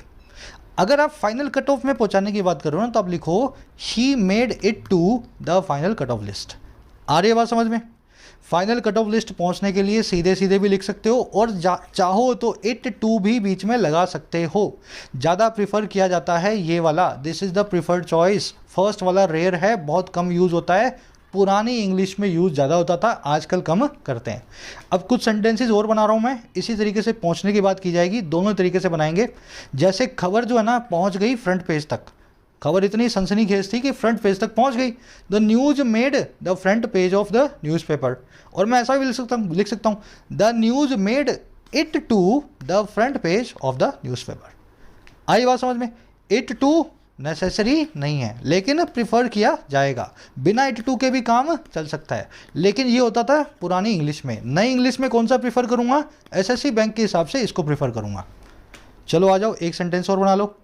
अगर आप फाइनल कट ऑफ में पहुंचाने की बात करो ना, तो आप लिखो he made it to the final cut off list. आ रही है बात समझ में? फाइनल कट ऑफ लिस्ट पहुंचने के लिए सीधे सीधे भी लिख सकते हो, और चाहो तो इट टू भी बीच में लगा सकते हो। ज़्यादा प्रीफर किया जाता है ये वाला, this is the preferred choice. First वाला रेयर है, बहुत कम यूज़ होता है। पुरानी इंग्लिश में यूज़ ज़्यादा होता था, आजकल कम करते हैं। अब कुछ सेंटेंसेस और बना रहा हूँ मैं, इसी तरीके से पहुँचने की बात की जाएगी, दोनों तरीके से बनाएंगे। जैसे खबर जो है ना, पहुँच गई फ्रंट पेज तक। खबर इतनी सनसनीखेज थी कि फ्रंट पेज तक पहुंच गई। The news made the front page of the newspaper. और मैं ऐसा भी लिख सकता हूँ the news made it to the front page of the newspaper. आई बात समझ में? इट टू नेसेसरी नहीं है, लेकिन प्रिफर किया जाएगा। बिना इट टू के भी काम चल सकता है, लेकिन ये होता था पुरानी इंग्लिश में। नई इंग्लिश में कौन सा प्रीफर करूँगा? एसएससी बैंक के हिसाब से इसको प्रीफर करूँगा। चलो आ जाओ, एक सेंटेंस और बना लो।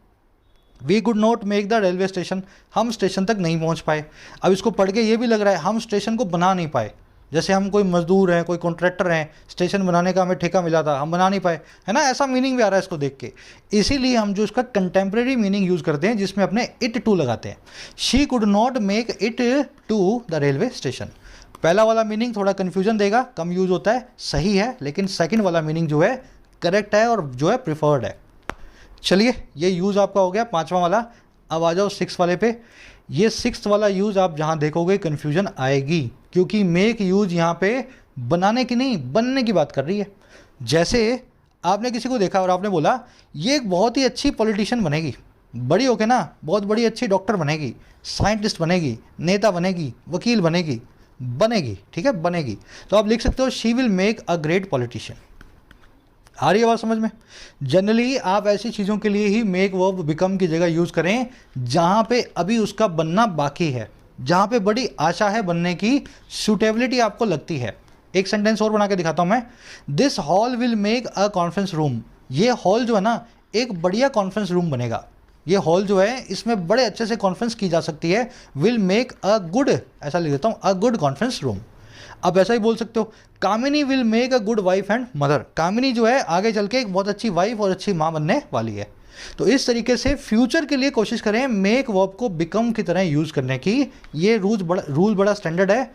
We could not make the railway station. हम स्टेशन तक नहीं पहुंच पाए। अब इसको पढ़ के ये भी लग रहा है हम स्टेशन को बना नहीं पाए। जैसे हम कोई मजदूर हैं, कोई कॉन्ट्रैक्टर हैं, स्टेशन बनाने का हमें ठेका मिला था, हम बना नहीं पाए, है ना। ऐसा मीनिंग भी आ रहा है इसको देख के। इसीलिए हम जो इसका कंटेम्प्रेरी मीनिंग यूज़ करते हैं, जिसमें अपने इट टू लगाते हैं। She could not make it to the railway station. पहला वाला मीनिंग थोड़ा कन्फ्यूजन देगा, कम यूज़ होता है, सही है, लेकिन सेकेंड वाला मीनिंग जो है करेक्ट है और जो है प्रिफर्ड है। चलिए, ये यूज़ आपका हो गया पांचवा वाला। अब आ जाओ 6 वाले पे। ये 6 वाला यूज़ आप जहाँ देखोगे कन्फ्यूजन आएगी, क्योंकि मेक यूज़ यहाँ पे बनाने की नहीं, बनने की बात कर रही है। जैसे आपने किसी को देखा और आपने बोला ये एक बहुत ही अच्छी पॉलिटिशियन बनेगी, बड़ी होके ना बहुत बड़ी अच्छी डॉक्टर बनेगी, साइंटिस्ट बनेगी, नेता बनेगी, वकील बनेगी, बनेगी, ठीक है, बनेगी। तो आप लिख सकते हो she will make a great politician. आ रही है बात समझ में? जनरली आप ऐसी चीज़ों के लिए ही मेक वर्ब बिकम की जगह यूज़ करें जहाँ पे अभी उसका बनना बाकी है, जहाँ पे बड़ी आशा है बनने की, सूटेबिलिटी आपको लगती है। एक सेंटेंस और बना के दिखाता हूँ मैं। This hall will make a conference room. ये हॉल जो है ना एक बढ़िया कॉन्फ्रेंस रूम बनेगा। ये हॉल जो है इसमें बड़े अच्छे से कॉन्फ्रेंस की जा सकती है। विल मेक अ गुड, ऐसा लिख देता हूँ, अ गुड कॉन्फ्रेंस रूम। अब ऐसा ही बोल सकते हो Kamini will make a good wife and mother. Kamini जो है आगे चल के एक बहुत अच्छी वाइफ और अच्छी माँ बनने वाली है। तो इस तरीके से फ्यूचर के लिए कोशिश करें मेक वर्ब को बिकम की तरह यूज़ करने की। ये रूल बड़ा स्टैंडर्ड है,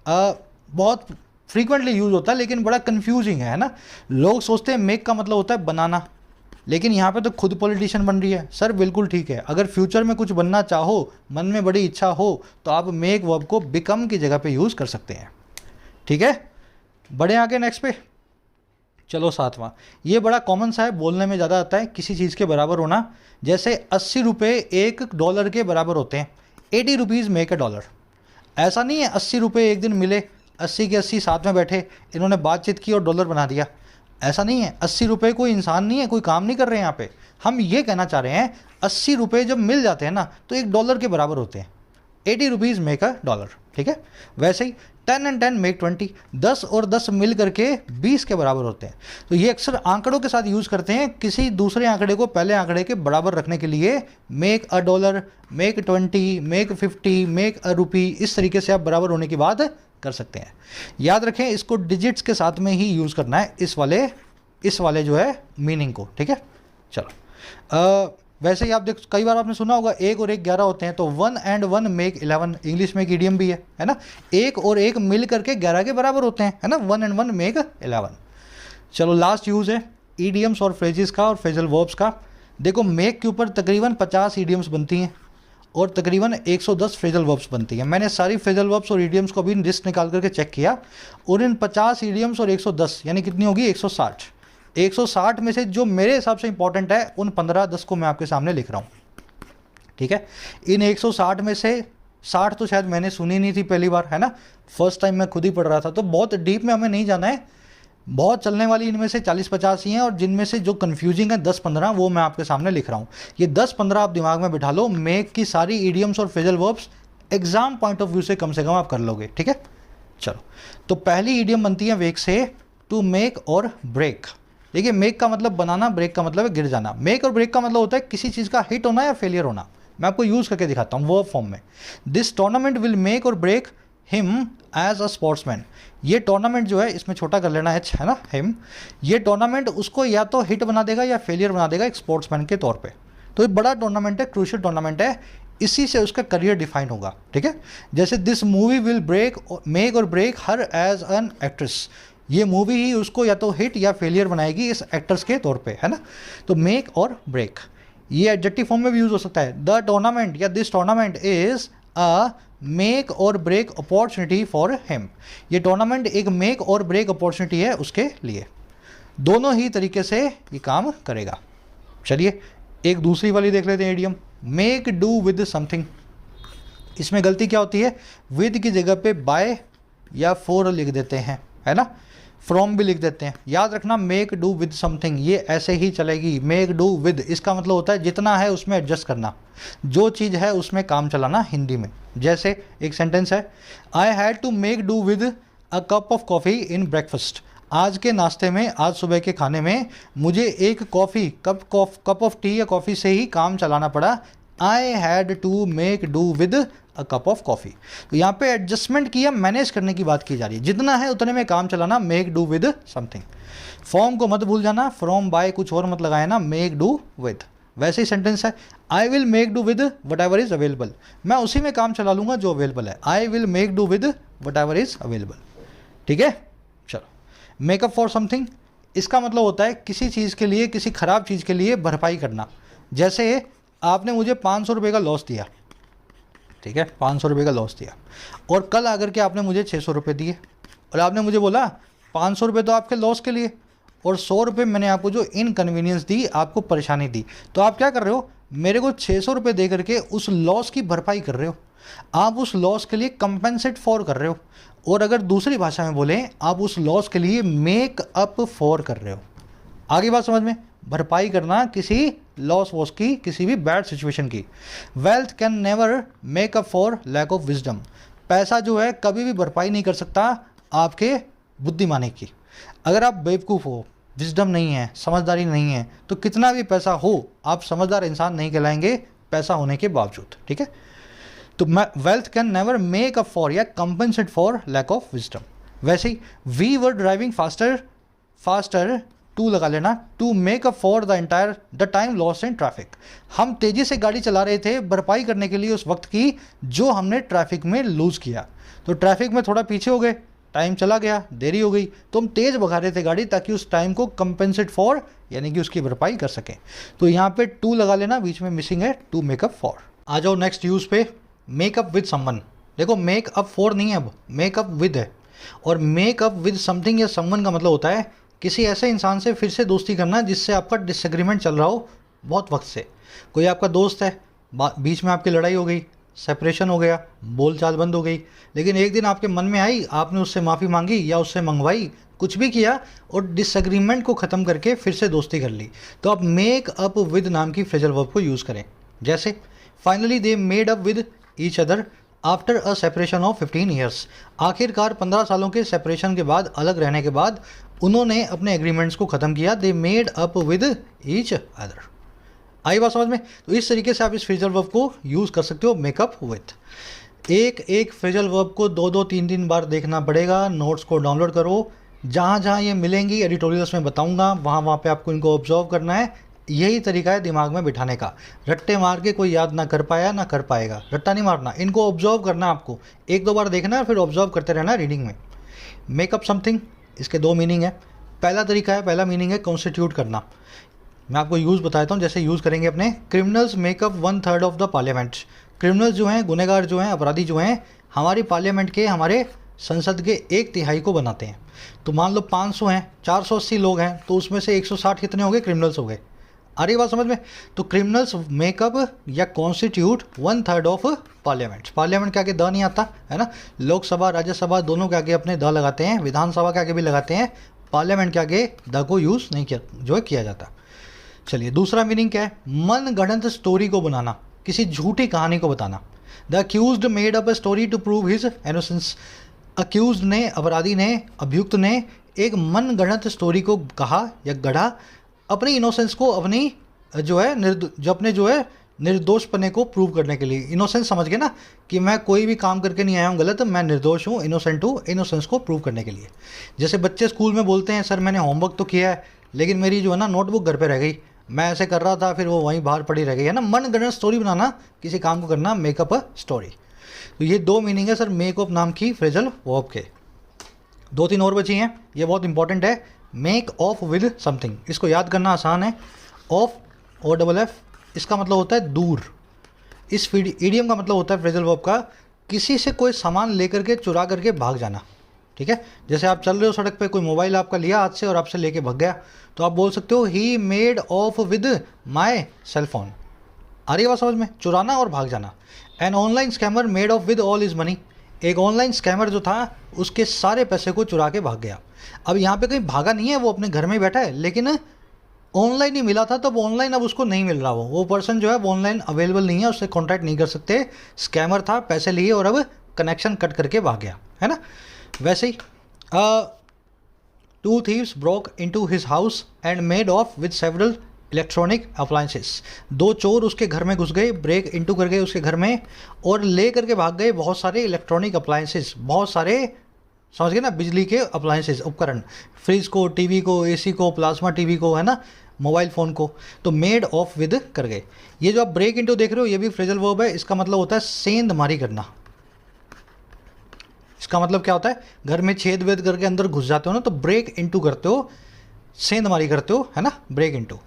बहुत फ्रीक्वेंटली यूज़ होता है लेकिन बड़ा कंफ्यूजिंग है ना। लोग सोचते हैं मेक का मतलब होता है बनाना, लेकिन यहाँ पे तो खुद पॉलिटिशियन बन रही है। सर बिल्कुल ठीक है, अगर फ्यूचर में कुछ बनना चाहो, मन में बड़ी इच्छा हो, तो आप मेक वर्ब को बिकम की जगह पे यूज़ कर सकते हैं। ठीक है, बढ़े आगे नेक्स्ट पे। चलो 7वां, ये बड़ा कॉमन सा है, बोलने में ज़्यादा आता है, किसी चीज़ के बराबर होना। जैसे 80 रुपये $1 के बराबर होते हैं, 80 रुपीज़ मेक अ डॉलर। ऐसा नहीं है 80 रुपये एक दिन मिले, 80 के 80 साथ में बैठे, इन्होंने बातचीत की और डॉलर बना दिया। ऐसा नहीं है, 80 रुपये कोई इंसान नहीं है, कोई काम नहीं कर रहे हैं यहाँ पे। हम ये कहना चाह रहे हैं 80 रुपये जब मिल जाते हैं ना तो $1 के बराबर होते हैं। 80 रुपीज़ मेक अ डॉलर, ठीक है। वैसे ही 10 and 10 मेक 20, 10 और 10 मिल करके 20 के बराबर होते हैं। तो ये अक्सर आंकड़ों के साथ यूज़ करते हैं किसी दूसरे आंकड़े को पहले आंकड़े के बराबर रखने के लिए। Make a dollar, make 20, make 50, make a rupee, इस तरीके से आप बराबर होने की बात कर सकते हैं। याद रखें इसको डिजिट्स के साथ में ही यूज़ करना है, इस वाले जो है मीनिंग को, ठीक है। चलो वैसे ही आप देख, कई बार आपने सुना होगा 1 और 1 11 होते हैं, तो 1 and 1 मेक 11, इंग्लिश में एक इडियम भी है ना। 1 और 1 मिल करके 11 के बराबर होते हैं, है ना। 1 and 1 मेक 11। चलो लास्ट यूज़ है ईडियम्स और फ्रेजेस का और फ्रेजल वर्ब्स का। देखो मेक के ऊपर तकरीबन 50 ईडियम्स बनती हैं और तकरीबन 110 फ्रेजल वर्ब्स बनती हैं। मैंने सारी फ्रेजल वर्ब्स और ईडियम्स को अभी लिस्ट निकाल करके चेक किया, और इन 50 ईडियम्स और 110 यानी कितनी होगी 160। 160 में से जो मेरे हिसाब से इंपॉर्टेंट है उन 15-10 को मैं आपके सामने लिख रहा हूँ, ठीक है। इन 160 में से 60 तो शायद मैंने सुनी नहीं थी पहली बार, है ना, फर्स्ट टाइम मैं खुद ही पढ़ रहा था, तो बहुत डीप में हमें नहीं जाना है। बहुत चलने वाली इनमें से 40-50 ही हैं, और जिनमें से जो कन्फ्यूजिंग है 10-15 वो मैं आपके सामने लिख रहा हूँ। ये 10-15 आप दिमाग में बिठा लो, मेक की सारी ईडियम्स और phrasal verbs exam point of view से कम आप कर लोगे, ठीक है। चलो तो पहली ईडियम बनती है वेक से, टू मेक और ब्रेक। देखिए मेक का मतलब बनाना, ब्रेक का मतलब है गिर जाना। मेक और ब्रेक का मतलब होता है किसी चीज़ का हिट होना या फेलियर होना। मैं आपको यूज़ करके दिखाता हूँ वर्ब फॉर्म में। This tournament will make or break him as a sportsman. ये टूर्नामेंट जो है, इसमें छोटा कर लेना एच, है ना, हिम। ये टूर्नामेंट उसको या तो हिट बना देगा या फेलियर बना देगा एक स्पोर्ट्समैन के तौर पे। तो ये बड़ा टूर्नामेंट है, क्रूशियल टूर्नामेंट है, इसी से उसका करियर डिफाइन होगा, ठीक है। जैसे this movie will make or break her as an actress. ये मूवी ही उसको या तो हिट या फेलियर बनाएगी इस एक्टर्स के तौर पे, है ना। तो मेक और ब्रेक ये एडजेक्टिव फॉर्म में भी यूज़ हो सकता है। द टूर्नामेंट या this tournament is a make or break opportunity for him. ये टूर्नामेंट एक मेक और ब्रेक अपॉर्चुनिटी है उसके लिए। दोनों ही तरीके से ये काम करेगा। चलिए एक दूसरी वाली देख लेते हैं idiom, make do with something. इसमें गलती क्या होती है, विद की जगह पे बाय या फॉर लिख देते हैं, है ना, फ्रॉम भी लिख देते हैं। याद रखना मेक डू विद समथिंग ये ऐसे ही चलेगी। मेक डू विद इसका मतलब होता है जितना है उसमें एडजस्ट करना, जो चीज़ है उसमें काम चलाना हिंदी में। जैसे एक सेंटेंस है, I had to make do with a cup of coffee in breakfast. आज के नाश्ते में, आज सुबह के खाने में मुझे एक कॉफ़ी कप ऑफ टी या कॉफ़ी से ही काम चलाना पड़ा। I had to make do with a cup of coffee. तो यहाँ पे एडजस्टमेंट किया, मैनेज करने की बात की जा रही है। जितना है उतने में काम चलाना, make do with something. Form को मत भूल जाना, फ्रॉम बाय कुछ और मत लगाए ना, मेक डू विद। वैसे ही सेंटेंस है, I will make do with what ever is available. मैं उसी में काम चला लूँगा जो अवेलेबल है। I will make do with what ever is available, ठीक है। चलो मेकअप फॉर समथिंग, इसका मतलब होता है किसी चीज़ के लिए, किसी ख़राब चीज़ के लिए भरपाई करना। जैसे आपने मुझे 500 रुपये का लॉस दिया, ठीक है, 500 रुपये का लॉस दिया, और कल आकर के आपने मुझे 600 रुपये दिए, और आपने मुझे बोला 500 रुपये तो आपके लॉस के लिए और 100 रुपये मैंने आपको जो इनकन्वीनियंस दी, आपको परेशानी दी, तो आप क्या कर रहे हो, मेरे को 600 रुपये दे करके उस लॉस की भरपाई कर रहे हो, आप उस लॉस के लिए कंपेंसेट फॉर कर रहे हो, और अगर दूसरी भाषा में बोलें आप उस लॉस के लिए मेक अप फॉर कर रहे हो। आगे बात समझ में, भरपाई करना किसी लॉस वॉस की, किसी भी बैड सिचुएशन की। Wealth can never make up for lack of wisdom, पैसा जो है कभी भी भरपाई नहीं कर सकता आपके बुद्धिमानी की। अगर आप बेवकूफ़ हो, विजडम नहीं है, समझदारी नहीं है, तो कितना भी पैसा हो आप समझदार इंसान नहीं कहलाएंगे पैसा होने के बावजूद, ठीक है। तो wealth can never make up for या compensate for lack of wisdom. वैसे ही we were driving faster to लगा लेना, to make up for the time loss in traffic, हम तेज़ी से गाड़ी चला रहे थे भरपाई करने के लिए उस वक्त की जो हमने ट्रैफिक में लूज़ किया। तो ट्रैफिक में थोड़ा पीछे हो गए, टाइम चला गया, देरी हो गई, तो हम तेज़ भगा रहे थे गाड़ी ताकि उस टाइम को कंपेंसेट फॉर यानी कि उसकी भरपाई कर सकें। तो यहाँ पे टू लगा लेना, बीच में मिसिंग है टू मेकअप फॉर। आ जाओ नेक्स्ट यूज़ पे, मेकअप विद समवन। देखो मेकअप फॉर नहीं है, अब मेकअप विद है, और मेकअप विद समथिंग या समवन का मतलब होता है किसी ऐसे इंसान से फिर से दोस्ती करना जिससे आपका डिसएग्रीमेंट चल रहा हो बहुत वक्त से। कोई आपका दोस्त है, बीच में आपकी लड़ाई हो गई, सेपरेशन हो गया, बोलचाल बंद हो गई, लेकिन एक दिन आपके मन में आई, आपने उससे माफ़ी मांगी या उससे मंगवाई, कुछ भी किया और डिसएग्रीमेंट को ख़त्म करके फिर से दोस्ती कर ली, तो आप मेक अप विद नाम की फ्रेजल वर्ब को यूज़ करें। जैसे finally they made up with each other after a separation of 15 years, आखिरकार 15 सालों के सेपरेशन के बाद, अलग रहने के बाद उन्होंने अपने एग्रीमेंट्स को ख़त्म किया। They made up with each other. आई बात समझ में? तो इस तरीके से आप इस फ्रेजल वर्ब को यूज़ कर सकते हो, मेकअप विथ। एक फ्रेजल वर्ब को 2-2 3-3 बार देखना पड़ेगा, नोट्स को डाउनलोड करो, जहाँ जहाँ ये मिलेंगी एडिटोरियल्स में बताऊँगा, वहाँ पे आपको इनको ऑब्जर्व करना है। यही तरीका है दिमाग में बिठाने का, रट्टे मार के कोई याद ना कर पाया ना कर पाएगा, रट्टा नहीं मारना, इनको ऑब्जर्व करना आपको, 1-2 बार देखना है फिर ऑब्जर्व करते रहना रीडिंग में। मेकअप समथिंग, इसके 2 मीनिंग है। पहला तरीका है, पहला मीनिंग है कॉन्स्टिट्यूट करना। मैं आपको यूज़ बताता हूँ, जैसे यूज़ करेंगे अपने, criminals makeup 1/3 of the parliament. Criminals जो हैं, गुनहगार जो हैं, अपराधी जो हैं, हमारी पार्लियामेंट के, हमारे संसद के 1/3 को बनाते हैं। तो मान लो 500 हैं, 480 लोग हैं, तो उसमें से 160 कितने हो गए, क्रिमिनल्स हो गए। आ रही बात समझ में? तो क्रिमिनल्स मेकअप या कॉन्स्टिट्यूट 1/3 ऑफ पार्लियामेंट। पार्लियामेंट के आगे द नहीं आता है ना, लोकसभा राज्यसभा दोनों के आगे अपने द लगाते हैं, विधानसभा के आगे भी लगाते हैं, पार्लियामेंट के आगे द को यूज़ नहीं किया जाता। चलिए दूसरा मीनिंग क्या है, मन गढ़ंत स्टोरी को बनाना, किसी झूठी कहानी को बताना। The accused made up a story to prove his innocence. Accused ने, अपराधी ने, अभियुक्त ने एक मन गढ़ंत स्टोरी को कहा या गढ़ा अपनी इनोसेंस को, अपनी जो है निर्दोष पने को प्रूव करने के लिए। इनोसेंस समझ गए ना, कि मैं कोई भी काम करके नहीं आया हूँ गलत, मैं निर्दोष हूँ, इनोसेंट हूँ, इनोसेंस को प्रूव करने के लिए। जैसे बच्चे स्कूल में बोलते हैं, सर मैंने होमवर्क तो किया है लेकिन मेरी जो है ना नोटबुक घर पे रह गई, मैं ऐसे कर रहा था फिर वो वहीं बाहर पड़ी रह गई, है ना। मन गढ़ंत स्टोरी बनाना, किसी काम को करना, मेकअप अ स्टोरी। तो ये 2 मीनिंग है सर मेकअप नाम की फ्रेजल वर्ब के। 2-3 और बची हैं, ये बहुत इंपॉर्टेंट है। मेक ऑफ विद समथिंग, इसको याद करना आसान है। ऑफ OFF, इसका मतलब होता है दूर। इस इडियम का मतलब होता है फ्रेजल वर्ब का, किसी से कोई सामान लेकर के, चुरा करके भाग जाना, ठीक है। जैसे आप चल रहे हो सड़क पे, कोई मोबाइल आपका लिया हाथ से और आपसे लेके भाग गया, तो आप बोल सकते हो he made off with my cell phone. आ रही बात समझ में? चुराना और भाग जाना। An online scammer made off with all his money, एक ऑनलाइन स्कैमर जो था उसके सारे पैसे को चुरा के भाग गया। अब यहाँ पे कहीं भागा नहीं है, वो अपने घर में ही बैठा है, लेकिन ऑनलाइन ही मिला था, तो ऑनलाइन अब उसको नहीं मिल रहा, वो पर्सन जो है वो ऑनलाइन अवेलेबल नहीं है, उससे कॉन्टैक्ट नहीं कर सकते। स्कैमर था, पैसे लिए और अब कनेक्शन कट करके भाग गया, है ना। वैसे ही 2 thieves broke into his house and made off with several electronic appliances. 2 चोर उसके घर में घुस गए, ब्रेक इनटू कर गए उसके घर में और ले करके भाग गए बहुत सारे इलेक्ट्रॉनिक अप्लायंसेस, बहुत सारे, समझ गए ना, बिजली के अप्लायंसेस, उपकरण, फ्रिज को, टीवी को, एसी को, प्लाज्मा टीवी को, है ना, मोबाइल फ़ोन को। तो मेड ऑफ विद कर गए। ये जो आप ब्रेक इनटू देख रहे हो, ये भी फ्रेजल वर्ब है। इसका मतलब होता है सेंधमारी करना। इसका मतलब क्या होता है, घर में छेद वेद करके अंदर घुस जाते हो ना, तो ब्रेक इनटू करते हो, सेंधमारी करते हो, है ना, ब्रेक इनटू।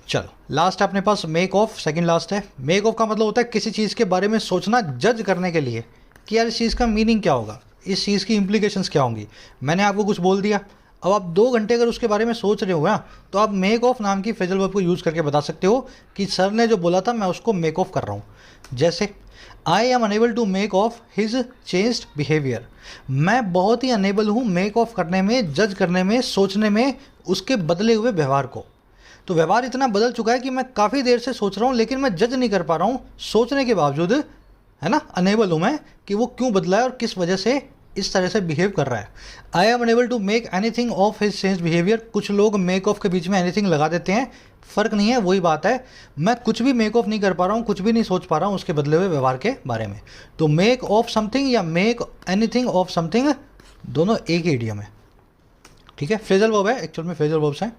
चलो लास्ट है अपने पास मेक ऑफ, सेकंड लास्ट है। मेक ऑफ का मतलब होता है किसी चीज़ के बारे में सोचना, जज करने के लिए कि यार इस चीज़ का मीनिंग क्या होगा, इस चीज़ की इम्प्लीकेशंस क्या होंगी। मैंने आपको कुछ बोल दिया, अब आप 2 घंटे अगर उसके बारे में सोच रहे हो ना, तो आप मेक ऑफ नाम की फ्रेजल वर्ब को यूज़ करके बता सकते हो कि सर ने जो बोला था मैं उसको मेक ऑफ कर रहा हूँ। जैसे I am unable to make of his changed behaviour, मैं बहुत ही अनेबल हूँ मेक ऑफ करने में, जज करने में, सोचने में उसके बदले हुए व्यवहार को। तो व्यवहार इतना बदल चुका है कि मैं काफ़ी देर से सोच रहा हूँ लेकिन मैं जज नहीं कर पा रहा हूँ, सोचने के बावजूद, है ना, अनेबल हूँ मैं कि वो क्यों बदला है और किस वजह से इस तरह से बिहेव कर रहा है। I am unable to make anything of his change behaviour, कुछ लोग मेक ऑफ के बीच में एनीथिंग लगा देते हैं, फ़र्क नहीं है, वही बात है, मैं कुछ भी मेक ऑफ नहीं कर पा रहा हूँ, कुछ भी नहीं सोच पा रहा हूँ उसके बदले हुए व्यवहार के बारे में। तो मेक ऑफ समथिंग या मेक एनीथिंग ऑफ समथिंग दोनों एक ही इडियम है, ठीक है। फ्रेजल वर्ब है, एक्चुअल में फ्रेजल वर्ब्स हैं।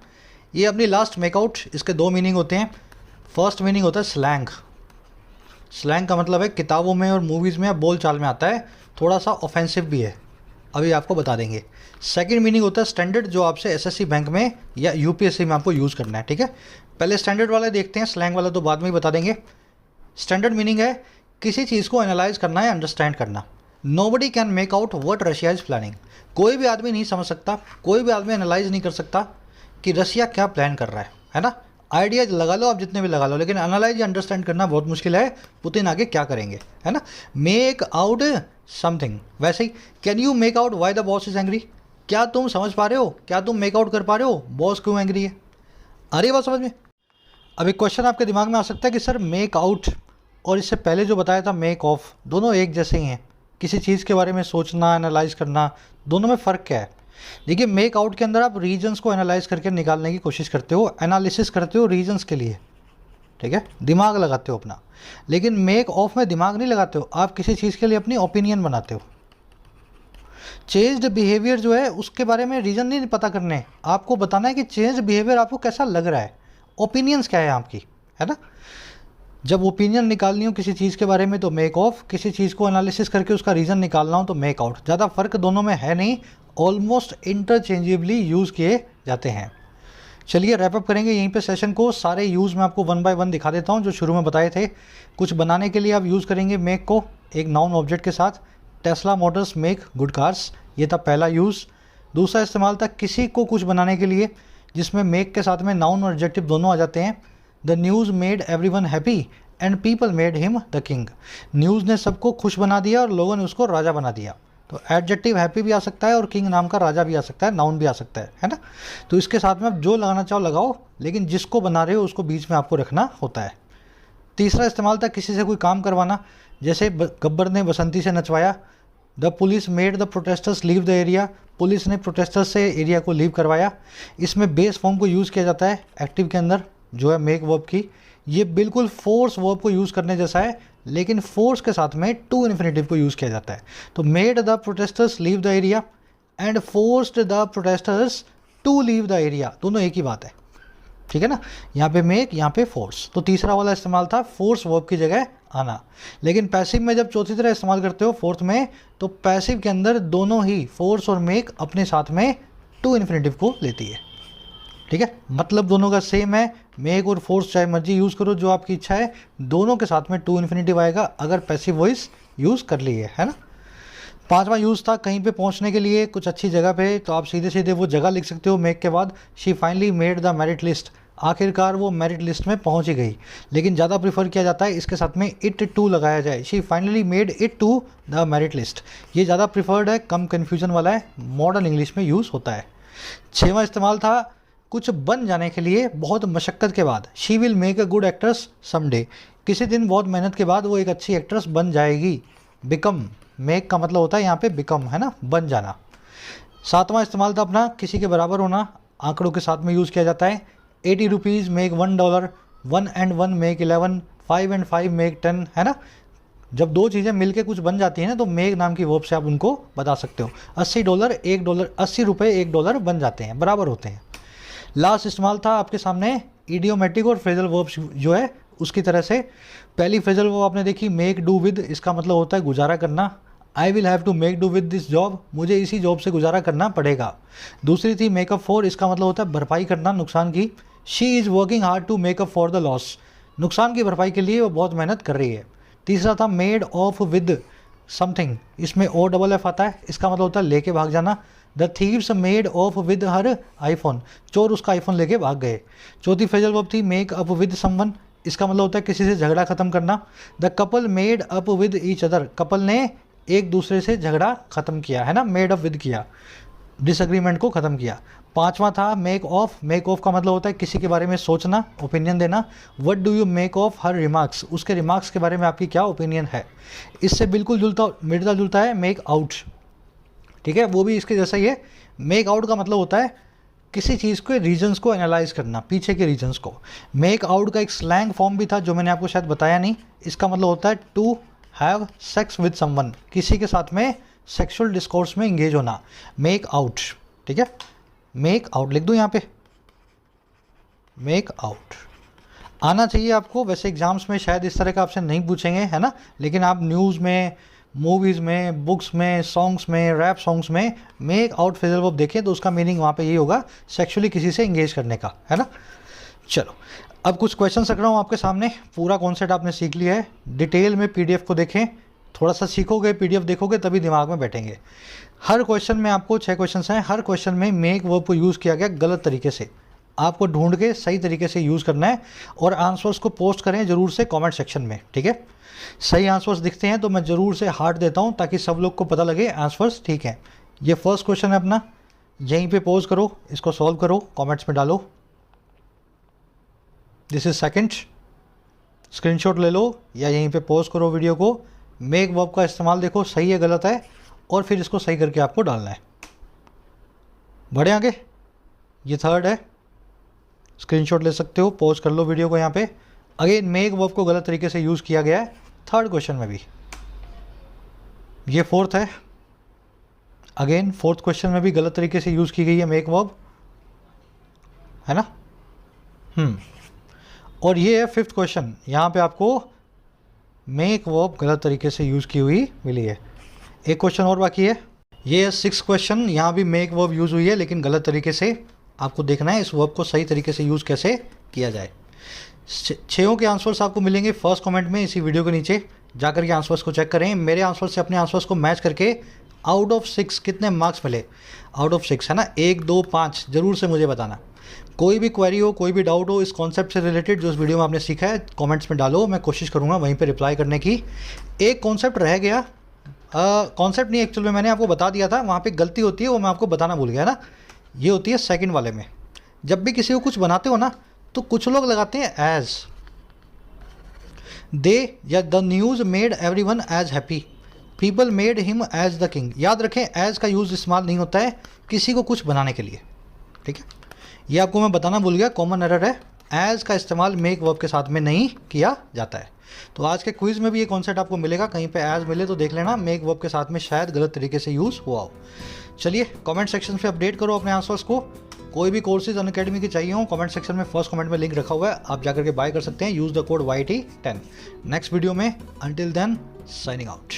ये अपनी लास्ट मेकआउट, इसके 2 मीनिंग होते हैं। फर्स्ट मीनिंग होता है स्लैंग। स्लैंग का मतलब है किताबों में और मूवीज़ में या बोल चाल में आता है, थोड़ा सा ऑफेंसिव भी है, अभी आपको बता देंगे। सेकंड मीनिंग होता है स्टैंडर्ड, जो आपसे एसएससी बैंक में या यूपीएससी में आपको यूज़ करना है, ठीक है। पहले स्टैंडर्ड वाला देखते हैं, स्लैंग वाला तो बाद में ही बता देंगे। स्टैंडर्ड मीनिंग है किसी चीज़ को एनालाइज करना है, अंडरस्टैंड करना। Nobody can make out what Russia is planning, कोई भी आदमी नहीं समझ सकता, कोई भी आदमी एनालाइज नहीं कर सकता कि रशिया क्या प्लान कर रहा है ना। आइडिया लगा लो आप जितने भी लगा लो, लेकिन एनालाइज या अंडरस्टैंड करना बहुत मुश्किल है, पुतिन आगे क्या करेंगे, है ना। मेक आउट समथिंग, वैसे he can you make out why the boss is angry, क्या तुम समझ पा रहे हो, क्या तुम मेक आउट कर पा रहे हो बॉस क्यों एंग्री है। आ रही है बात समझ में। अब एक क्वेश्चन आपके दिमाग में आ सकता है कि सर मेक आउट और इससे पहले जो बताया था मेक ऑफ, दोनों एक जैसे ही हैं, किसी चीज़ के बारे में सोचना, एनालाइज करना, दोनों में फ़र्क क्या है। देखिए, मेक आउट के अंदर आप रीजन्स को एनालाइज करके निकालने की कोशिश करते हो, एनालिसिस करते हो रीजन्स के लिए, ठीक है, दिमाग लगाते हो अपना। लेकिन मेक ऑफ में दिमाग नहीं लगाते हो, आप किसी चीज़ के लिए अपनी ओपिनियन बनाते हो। चेंज्ड बिहेवियर जो है उसके बारे में रीज़न नहीं पता करने, आपको बताना है कि चेंज्ड बिहेवियर आपको कैसा लग रहा है, ओपिनियंस क्या है आपकी, है ना। जब ओपिनियन निकालनी हो किसी चीज़ के बारे में तो मेक ऑफ, किसी चीज़ को एनालिसिस करके उसका रीज़न निकालना हो तो मेक आउट। ज़्यादा फ़र्क दोनों में है नहीं, ऑलमोस्ट इंटरचेंजेबली यूज़ किए जाते हैं। चलिए रैप अप करेंगे यहीं पे सेशन को। सारे यूज़ मैं आपको 1 बाय 1 दिखा देता हूँ जो शुरू में बताए थे। कुछ बनाने के लिए आप यूज़ करेंगे मेक को एक नाउन ऑब्जेक्ट के साथ। Tesla Motors make good cars, ये था पहला यूज़। दूसरा इस्तेमाल था किसी को कुछ बनाने के लिए, जिसमें मेक के साथ में नाउन और एडजेक्टिव दोनों आ जाते हैं। The news made everyone happy and people made him the king, news ने सबको खुश बना दिया और लोगों ने उसको राजा बना दिया। तो एडजेक्टिव हैप्पी भी आ सकता है और किंग नाम का राजा भी आ सकता है, नाउन भी आ सकता है ना। तो इसके साथ में आप जो लगाना चाहो लगाओ, लेकिन जिसको बना रहे हो उसको बीच में आपको रखना होता है। तीसरा इस्तेमाल था किसी से कोई काम करवाना, जैसे गब्बर ने बसंती से नचवाया। The police made the protesters leave the area, police ने प्रोटेस्टर्स से एरिया को लीव करवाया। इसमें बेस फॉर्म को यूज़ किया जाता है एक्टिव के अंदर, जो है मेक वर्ब की। ये बिल्कुल फोर्स वर्ब को यूज़ करने जैसा है, लेकिन फोर्स के साथ में टू इन्फिनेटिव को यूज़ किया जाता है। तो made the protesters leave the area and forced the protesters to leave the area, दोनों एक ही बात है, ठीक है ना। यहाँ पे मेक, यहाँ पे फोर्स। तो तीसरा वाला इस्तेमाल था फोर्स वर्ब की जगह आना। लेकिन पैसिव में जब चौथी तरह इस्तेमाल करते हो फोर्थ में, तो पैसिव के अंदर दोनों ही फोर्स और मेक अपने साथ में टू इन्फिनेटिव को लेती है, ठीक है। मतलब दोनों का सेम है, मेक और फोर्स चाहे मर्जी यूज़ करो जो आपकी इच्छा है, दोनों के साथ में टू इन्फिनेटिव आएगा अगर पैसिव वॉइस यूज़ कर ली है ना। पांचवा यूज़ था कहीं पे पहुंचने के लिए, कुछ अच्छी जगह पे, तो आप सीधे सीधे वो जगह लिख सकते हो मेक के बाद। She finally made the merit list, आखिरकार वो मेरिट लिस्ट में पहुंच ही गई। लेकिन ज़्यादा प्रीफर किया जाता है इसके साथ में इट टू लगाया जाए, she finally made it to the merit list, ये ज़्यादा प्रीफर्ड है, कम कन्फ्यूजन वाला है, मॉडर्न इंग्लिश में यूज़ होता है। छठवां इस्तेमाल था कुछ बन जाने के लिए बहुत मशक्क़त के बाद, she will make a good actress someday, किसी दिन बहुत मेहनत के बाद वो एक अच्छी एक्ट्रेस बन जाएगी। बिकम, मेक का मतलब होता है यहाँ पे बिकम, है ना, बन जाना। सातवां इस्तेमाल था अपना किसी के बराबर होना, आंकड़ों के साथ में यूज़ किया जाता है। 80 rupees make $1, 1 and 1 make 11, 5 and 5 make 10, है ना। जब दो चीज़ें मिलके कुछ बन जाती हैं ना, तो मेक नाम की वर्ब से आप उनको बता सकते हो। $80 $1, 80 रुपये $1 बन जाते हैं, बराबर होते हैं। लास्ट इस्तेमाल था आपके सामने इडियोमेटिक और फ्रेजल वर्ब्स जो है उसकी तरह से। पहली फ्रेजल वर्ब आपने देखी मेक डू विद, इसका मतलब होता है गुजारा करना। I will have to make do with this job, मुझे इसी जॉब से गुजारा करना पड़ेगा। दूसरी थी मेकअप फॉर, इसका मतलब होता है भरपाई करना नुकसान की। She is working hard to make up for the loss, नुकसान की भरपाई के लिए वो बहुत मेहनत कर रही है। तीसरा था मेड ऑफ विद समथिंग, इसमें OFF आता है, इसका मतलब होता है लेके भाग जाना। The thieves made off with her iPhone, चोर उसका आईफोन लेके भाग गए। चौथी फ्रेजल वर्ब थी मेक अप विद समवन, इसका मतलब होता है किसी से झगड़ा खत्म करना। The couple made up with each other, couple ने एक दूसरे से झगड़ा खत्म किया, है ना, मेड अप विद किया, डिसएग्रीमेंट को खत्म किया। पांचवा था मेक ऑफ, मेक ऑफ का मतलब होता है किसी के बारे में सोचना, ओपिनियन देना। What do you make of her remarks, उसके रिमार्क्स के बारे में आपकी क्या ओपिनियन है। इससे बिल्कुल मिलता जुलता है मेक आउट, ठीक है, वो भी इसके जैसा ही है। मेक आउट का मतलब होता है किसी चीज़ के रीजंस को एनालाइज करना, पीछे के रीजंस को। मेक आउट का एक स्लैंग फॉर्म भी था जो मैंने आपको शायद बताया नहीं, इसका मतलब होता है to have sex with someone, किसी के साथ में सेक्सुअल डिस्कोर्स में इंगेज होना, मेक आउट, ठीक है। मेक आउट लिख दूँ यहाँ पे, मेक आउट आना चाहिए आपको। वैसे एग्जाम्स में शायद इस तरह का ऑप्शन नहीं पूछेंगे, है ना, लेकिन आप न्यूज़ में, मूवीज़ में, बुक्स में, सॉन्ग्स में, रैप सॉन्ग्स में मेक आउट फ्रेजल वर्ब देखें तो उसका मीनिंग वहाँ पे यही होगा सेक्सुअली किसी से इंगेज करने का, है ना। चलो अब कुछ क्वेश्चन रख रहा हूँ आपके सामने, पूरा कॉन्सेप्ट आपने सीख लिया है, डिटेल में पीडीएफ को देखें, थोड़ा सा सीखोगे, पीडीएफ देखोगे तभी दिमाग में बैठेंगे। हर क्वेश्चन में आपको 6 क्वेश्चन हैं, हर क्वेश्चन में मेक वर्ब को यूज़ किया गया गलत तरीके से, आपको ढूंढ के सही तरीके से यूज़ करना है और आंसर्स को पोस्ट करें ज़रूर से कमेंट सेक्शन में, ठीक है। सही आंसर्स दिखते हैं तो मैं ज़रूर से हार्ट देता हूं ताकि सब लोग को पता लगे आंसर्स ठीक हैं। ये फर्स्ट क्वेश्चन है अपना, यहीं पे पॉज करो, इसको सॉल्व करो, कमेंट्स में डालो। दिस इज सेकंड, स्क्रीनशॉट ले लो या यहीं पे पॉज करो वीडियो को, मेक वर्ब का इस्तेमाल देखो सही है गलत है और फिर इसको सही करके आपको डालना है। बढ़े आगे, ये थर्ड है, स्क्रीनशॉट ले सकते हो, पॉज कर लो वीडियो को यहाँ पे। अगेन मेक वर्ब को गलत तरीके से यूज़ किया गया है थर्ड क्वेश्चन में भी। ये फोर्थ है, अगेन फोर्थ क्वेश्चन में भी गलत तरीके से यूज़ की गई है मेक वर्ब, है ना। और ये है फिफ्थ क्वेश्चन, यहाँ पे आपको मेक वर्ब गलत तरीके से यूज़ की हुई मिली है। एक क्वेश्चन और बाकी है, ये है सिक्स क्वेश्चन, यहाँ भी मेक वर्ब यूज़ हुई है लेकिन गलत तरीके से। आपको देखना है इस वर्ब को सही तरीके से यूज़ कैसे किया जाए। 6 के आंसर्स आपको मिलेंगे फर्स्ट कमेंट में, इसी वीडियो के नीचे जाकर के आंसर्स को चेक करें। मेरे आंसर से अपने आंसर्स को मैच करके आउट ऑफ 6 कितने मार्क्स मिले, आउट ऑफ 6, है ना, 1, 2, 5 ज़रूर से मुझे बताना। कोई भी क्वेरी हो, कोई भी डाउट हो इस कॉन्सेप्ट से रिलेटेड जो इस वीडियो में आपने सीखा है, कमेंट्स में डालो, मैं कोशिश करूँगा वहीं पे रिप्लाई करने की। एक कॉन्सेप्ट रह गया, कॉन्सेप्ट नहीं एक्चुअल में मैंने आपको बता दिया था, वहाँ पे गलती होती है वो मैं आपको बताना भूल गया ना। ये होती है सेकंड वाले में, जब भी किसी को कुछ बनाते हो ना तो कुछ लोग लगाते हैं एज, दे या the news made everyone as happy, people made him as the king. याद रखें एज का यूज़ इस्तेमाल नहीं होता है किसी को कुछ बनाने के लिए, ठीक है। ये आपको मैं बताना भूल गया, कॉमन एरर है, एज का इस्तेमाल मेक वर्ब के साथ में नहीं किया जाता है। तो आज के क्विज में भी ये कॉन्सेप्ट आपको मिलेगा, कहीं पे एज मिले तो देख लेना, मेक वर्ब के साथ में शायद गलत तरीके से यूज़ हुआ हो। चलिए कमेंट सेक्शन पे अपडेट करो अपने आंसर्स को। कोई भी कोर्सेज अनअकैडमी के चाहिए हो, कमेंट सेक्शन में फर्स्ट कमेंट में लिंक रखा हुआ है, आप जाकर के बाय कर सकते हैं, use the code YT10। Next video में, अंटिल देन साइनिंग आउट।